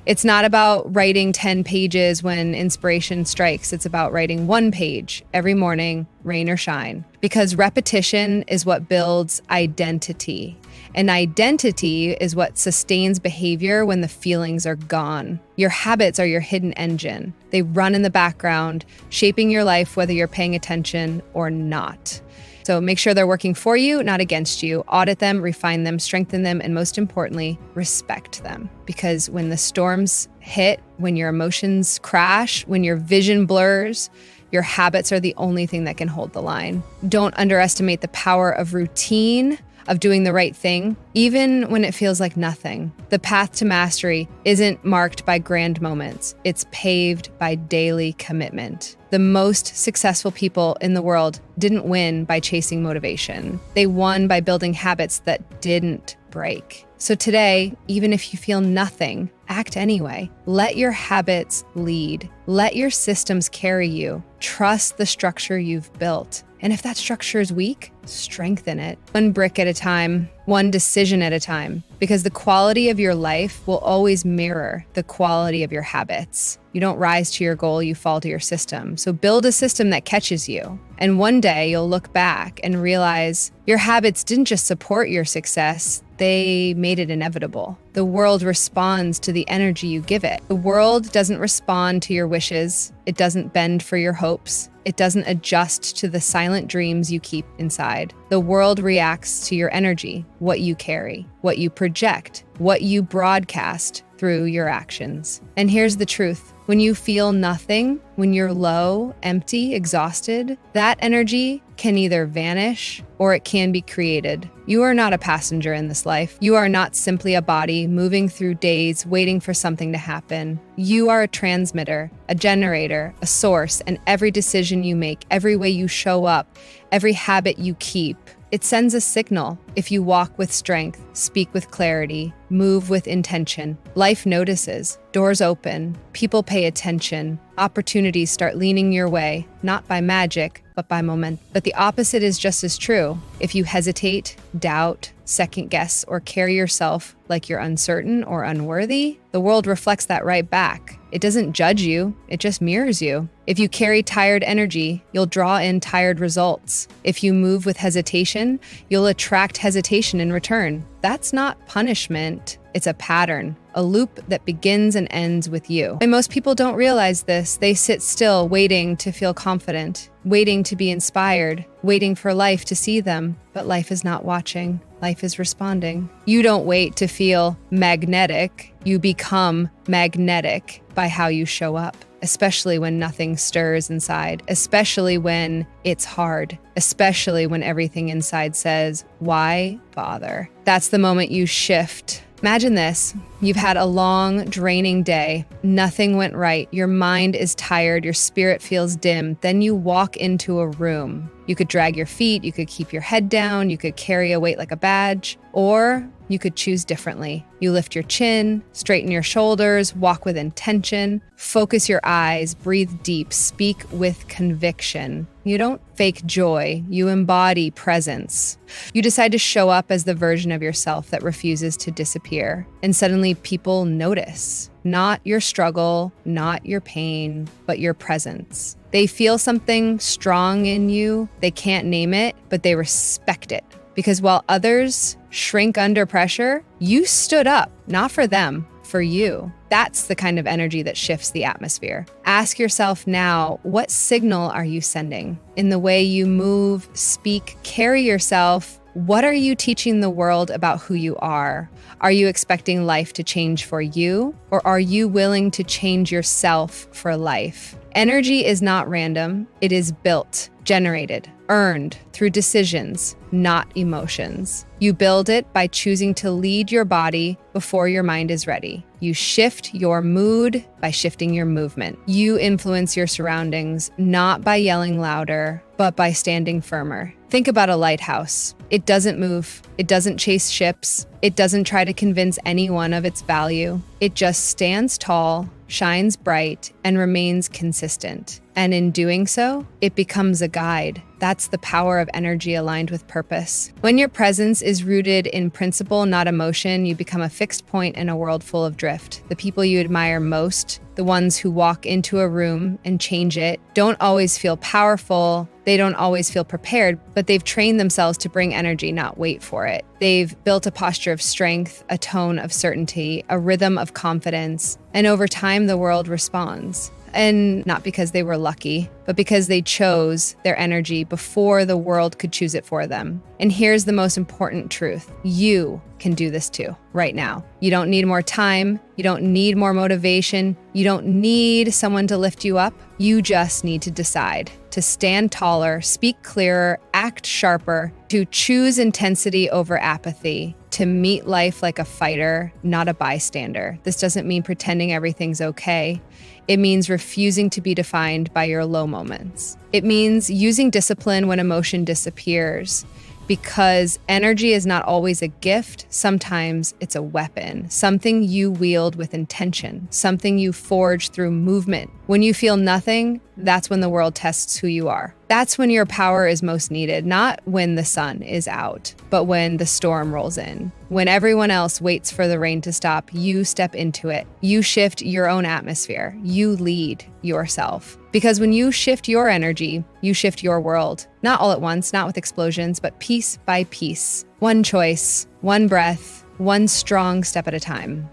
It's not about writing 10 pages when inspiration strikes. It's about writing 1 page every morning, rain or shine. Because repetition is what builds identity. And identity is what sustains behavior when the feelings are gone. Your habits are your hidden engine. They run in the background, shaping your life whether you're paying attention or not. So make sure they're working for you, not against you. Audit them, refine them, strengthen them, and most importantly, respect them. Because when the storms hit, when your emotions crash, when your vision blurs, your habits are the only thing that can hold the line. Don't underestimate the power of routine, of doing the right thing, even when it feels like nothing. The path to mastery isn't marked by grand moments. It's paved by daily commitment. The most successful people in the world didn't win by chasing motivation. They won by building habits that didn't break. So today, even if you feel nothing, act anyway. Let your habits lead. Let your systems carry you. Trust the structure you've built. And if that structure is weak, strengthen it. 1 brick at a time, 1 decision at a time, because the quality of your life will always mirror the quality of your habits. You don't rise to your goal, you fall to your system. So build a system that catches you. And one day you'll look back and realize your habits didn't just support your success, they made it inevitable. The world responds to the energy you give it. The world doesn't respond to your wishes. It doesn't bend for your hopes. It doesn't adjust to the silent dreams you keep inside. The world reacts to your energy, what you carry, what you project, what you broadcast through your actions. And here's the truth. When you feel nothing, when you're low, empty, exhausted, that energy can either vanish or it can be created. You are not a passenger in this life. You are not simply a body moving through days waiting for something to happen. You are a transmitter, a generator, a source, and every decision you make, every way you show up, every habit you keep, it sends a signal. If you walk with strength, speak with clarity, move with intention, life notices, doors open, people pay attention, opportunities start leaning your way, not by magic, but by moment. But the opposite is just as true. If you hesitate, doubt, second guess, or carry yourself like you're uncertain or unworthy, the world reflects that right back. It doesn't judge you, it just mirrors you. If you carry tired energy, you'll draw in tired results. If you move with hesitation, you'll attract hesitation in return. That's not punishment, it's a pattern, a loop that begins and ends with you. And most people don't realize this. They sit still, waiting to feel confident, waiting to be inspired, waiting for life to see them. But life is not watching. Life is responding. You don't wait to feel magnetic. You become magnetic by how you show up, especially when nothing stirs inside, especially when it's hard, especially when everything inside says, why bother? That's the moment you shift. Imagine this. You've had a long, draining day. Nothing went right. Your mind is tired. Your spirit feels dim. Then you walk into a room. You could drag your feet. You could keep your head down. You could carry a weight like a badge. Or you could choose differently. You lift your chin, straighten your shoulders, walk with intention, focus your eyes, breathe deep, speak with conviction. You don't fake joy, you embody presence. You decide to show up as the version of yourself that refuses to disappear. And suddenly people notice. Not your struggle, not your pain, but your presence. They feel something strong in you. They can't name it, but they respect it. Because while others shrink under pressure, you stood up, not for them, for you. That's the kind of energy that shifts the atmosphere. Ask yourself now, what signal are you sending? In the way you move, speak, carry yourself, what are you teaching the world about who you are? Are you expecting life to change for you, or are you willing to change yourself for life? Energy is not random. It is built, generated, earned through decisions, not emotions. You build it by choosing to lead your body before your mind is ready. You shift your mood by shifting your movement. You influence your surroundings not by yelling louder, but by standing firmer. Think about a lighthouse. It doesn't move. It doesn't chase ships. It doesn't try to convince anyone of its value. It just stands tall, shines bright, and remains consistent. And in doing so, it becomes a guide. That's the power of energy aligned with purpose. When your presence is rooted in principle, not emotion, you become a fixed point in a world full of drift. The people you admire most, the ones who walk into a room and change it, don't always feel powerful. They don't always feel prepared, but they've trained themselves to bring energy, not wait for it. They've built a posture of strength, a tone of certainty, a rhythm of confidence, and over time the world responds. And not because they were lucky, but because they chose their energy before the world could choose it for them. And here's the most important truth. You can do this too, right now. You don't need more time. You don't need more motivation. You don't need someone to lift you up. You just need to decide to stand taller, speak clearer, act sharper, to choose intensity over apathy, to meet life like a fighter, not a bystander. This doesn't mean pretending everything's okay. It means refusing to be defined by your low moments. It means using discipline when emotion disappears, because energy is not always a gift. Sometimes it's a weapon, something you wield with intention, something you forge through movement. When you feel nothing, that's when the world tests who you are. That's when your power is most needed, not when the sun is out, but when the storm rolls in. When everyone else waits for the rain to stop, you step into it. You shift your own atmosphere. You lead yourself. Because when you shift your energy, you shift your world. Not all at once, not with explosions, but piece by piece. One choice, one breath, one strong step at a time.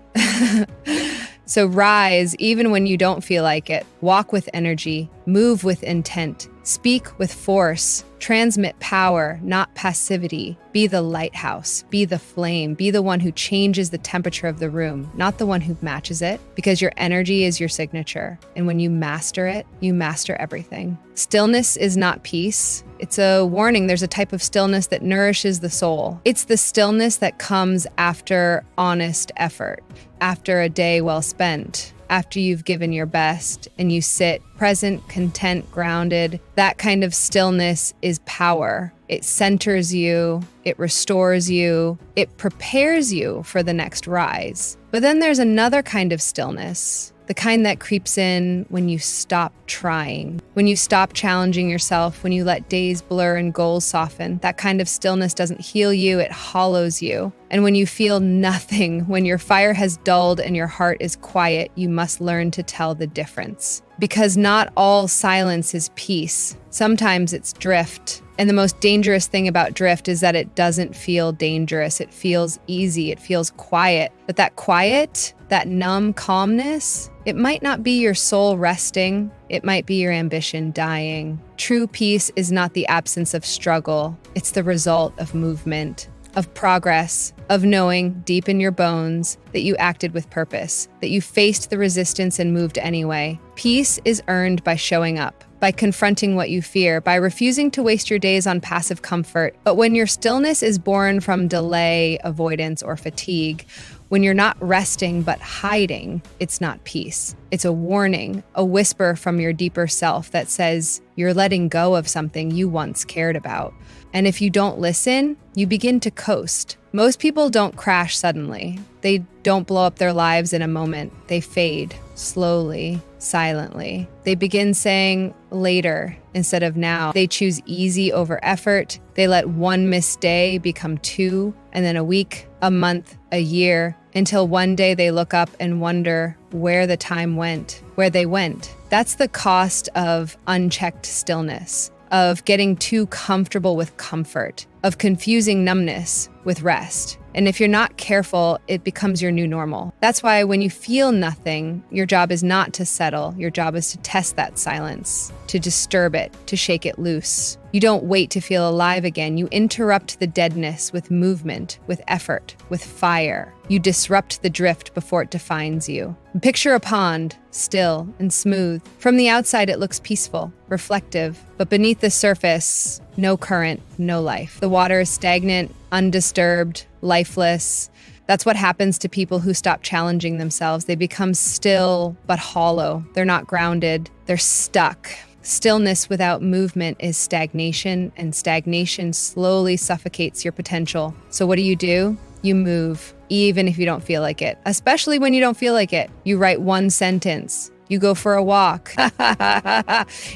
So rise even when you don't feel like it. Walk with energy, move with intent, speak with force, transmit power, not passivity. Be the lighthouse, be the flame, be the one who changes the temperature of the room, not the one who matches it, because your energy is your signature. And when you master it, you master everything. Stillness is not peace. It's a warning. There's a type of stillness that nourishes the soul. It's the stillness that comes after honest effort, after a day well spent, after you've given your best and you sit present, content, grounded. That kind of stillness is power. It centers you, it restores you, it prepares you for the next rise. But then there's another kind of stillness, the kind that creeps in when you stop trying, when you stop challenging yourself, when you let days blur and goals soften. That kind of stillness doesn't heal you, it hollows you. And when you feel nothing, when your fire has dulled and your heart is quiet, you must learn to tell the difference. Because not all silence is peace. Sometimes it's drift. And the most dangerous thing about drift is that it doesn't feel dangerous. It feels easy. It feels quiet. But that quiet, that numb calmness, it might not be your soul resting. It might be your ambition dying. True peace is not the absence of struggle. It's the result of movement, of progress, of knowing deep in your bones that you acted with purpose, that you faced the resistance and moved anyway. Peace is earned by showing up, by confronting what you fear, by refusing to waste your days on passive comfort. But when your stillness is born from delay, avoidance, or fatigue, when you're not resting but hiding, it's not peace. It's a warning, a whisper from your deeper self that says you're letting go of something you once cared about. And if you don't listen, you begin to coast. Most people don't crash suddenly. They don't blow up their lives in a moment. They fade slowly, silently. They begin saying later instead of now. They choose easy over effort. They let one missed day become two, and then a week, a month, a year, until one day they look up and wonder where the time went, where they went. That's the cost of unchecked stillness, of getting too comfortable with comfort, of confusing numbness with rest. And if you're not careful, it becomes your new normal. That's why when you feel nothing, your job is not to settle. Your job is to test that silence, to disturb it, to shake it loose. You don't wait to feel alive again. You interrupt the deadness with movement, with effort, with fire. You disrupt the drift before it defines you. Picture a pond, still and smooth. From the outside, it looks peaceful, reflective, but beneath the surface, no current, no life. The water is stagnant, undisturbed, lifeless. That's what happens to people who stop challenging themselves. They become still but hollow. They're not grounded. They're stuck. Stillness without movement is stagnation, and stagnation slowly suffocates your potential. So what do? You move, even if you don't feel like it, especially when you don't feel like it. You write one sentence. You go for a walk.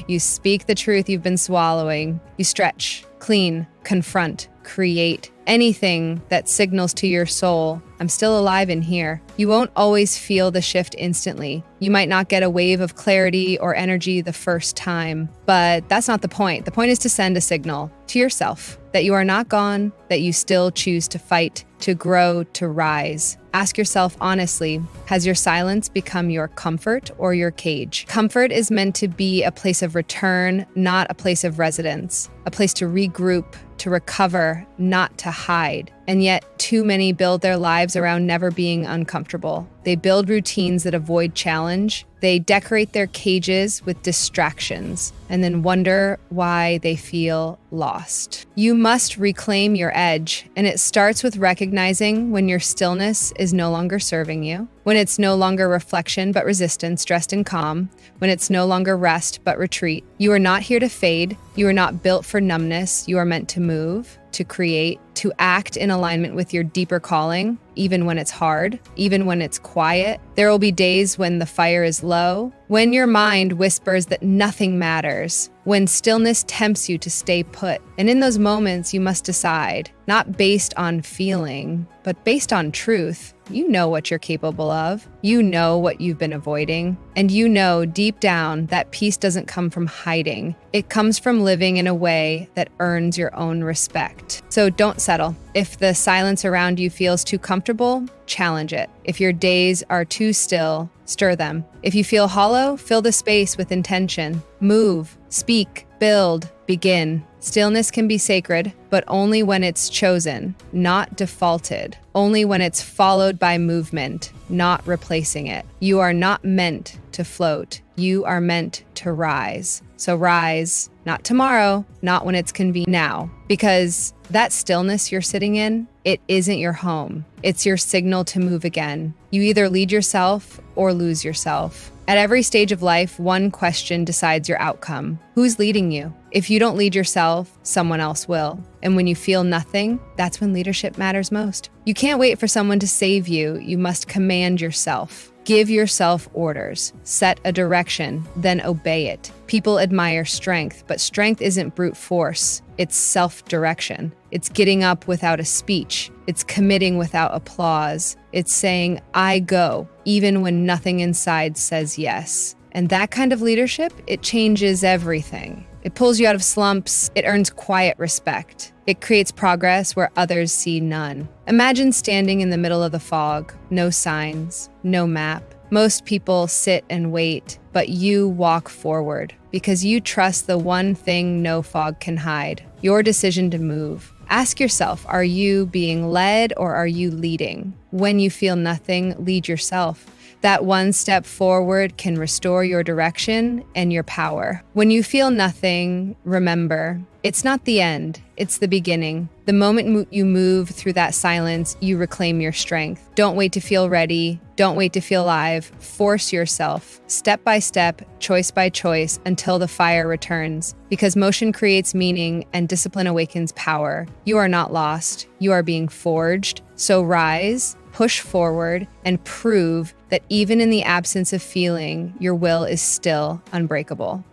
You speak the truth you've been swallowing. You stretch, clean, confront, create. Anything that signals to your soul, I'm still alive in here. You won't always feel the shift instantly. You might not get a wave of clarity or energy the first time, but that's not the point. The point is to send a signal to yourself that you are not gone, that you still choose to fight, to grow, to rise. Ask yourself honestly, has your silence become your comfort or your cage? Comfort is meant to be a place of return, not a place of residence, a place to regroup, to recover, not to hide. And yet, too many build their lives around never being uncomfortable. They build routines that avoid challenge. They decorate their cages with distractions and then wonder why they feel lost. You must reclaim your edge, and it starts with recognizing when your stillness is no longer serving you, when it's no longer reflection but resistance dressed in calm, when it's no longer rest but retreat. You are not here to fade. You are not built for numbness. You are meant to move, to create, to act in alignment with your deeper calling, even when it's hard, even when it's quiet. There will be days when the fire is low, when your mind whispers that nothing matters, when stillness tempts you to stay put. And in those moments, you must decide, not based on feeling, but based on truth. You know what you're capable of. You know what you've been avoiding. And you know deep down that peace doesn't come from hiding. It comes from living in a way that earns your own respect. So don't settle. If the silence around you feels too comfortable, challenge it. If your days are too still, stir them. If you feel hollow, fill the space with intention. Move, speak, build, begin. Stillness can be sacred, but only when it's chosen, not defaulted. Only when it's followed by movement, not replacing it. You are not meant to float. You are meant to rise. So rise, not tomorrow, not when it's convenient, now. Because that stillness you're sitting in, it isn't your home. It's your signal to move again. You either lead yourself or lose yourself. At every stage of life, one question decides your outcome. Who's leading you? If you don't lead yourself, someone else will. And when you feel nothing, that's when leadership matters most. You can't wait for someone to save you. You must command yourself. Give yourself orders. Set a direction, then obey it. People admire strength, but strength isn't brute force. It's self-direction. It's getting up without a speech. It's committing without applause. It's saying, I go, even when nothing inside says yes. And that kind of leadership, it changes everything. It pulls you out of slumps. It earns quiet respect. It creates progress where others see none. Imagine standing in the middle of the fog, no signs, no map. Most people sit and wait, but you walk forward because you trust the one thing no fog can hide, your decision to move. Ask yourself, are you being led or are you leading? When you feel nothing, lead yourself. That one step forward can restore your direction and your power. When you feel nothing, remember, it's not the end, it's the beginning. The moment you move through that silence, you reclaim your strength. Don't wait to feel ready. Don't wait to feel alive. Force yourself, step by step, choice by choice, until the fire returns. Because motion creates meaning and discipline awakens power. You are not lost. You are being forged. So rise, push forward, and prove that even in the absence of feeling, your will is still unbreakable.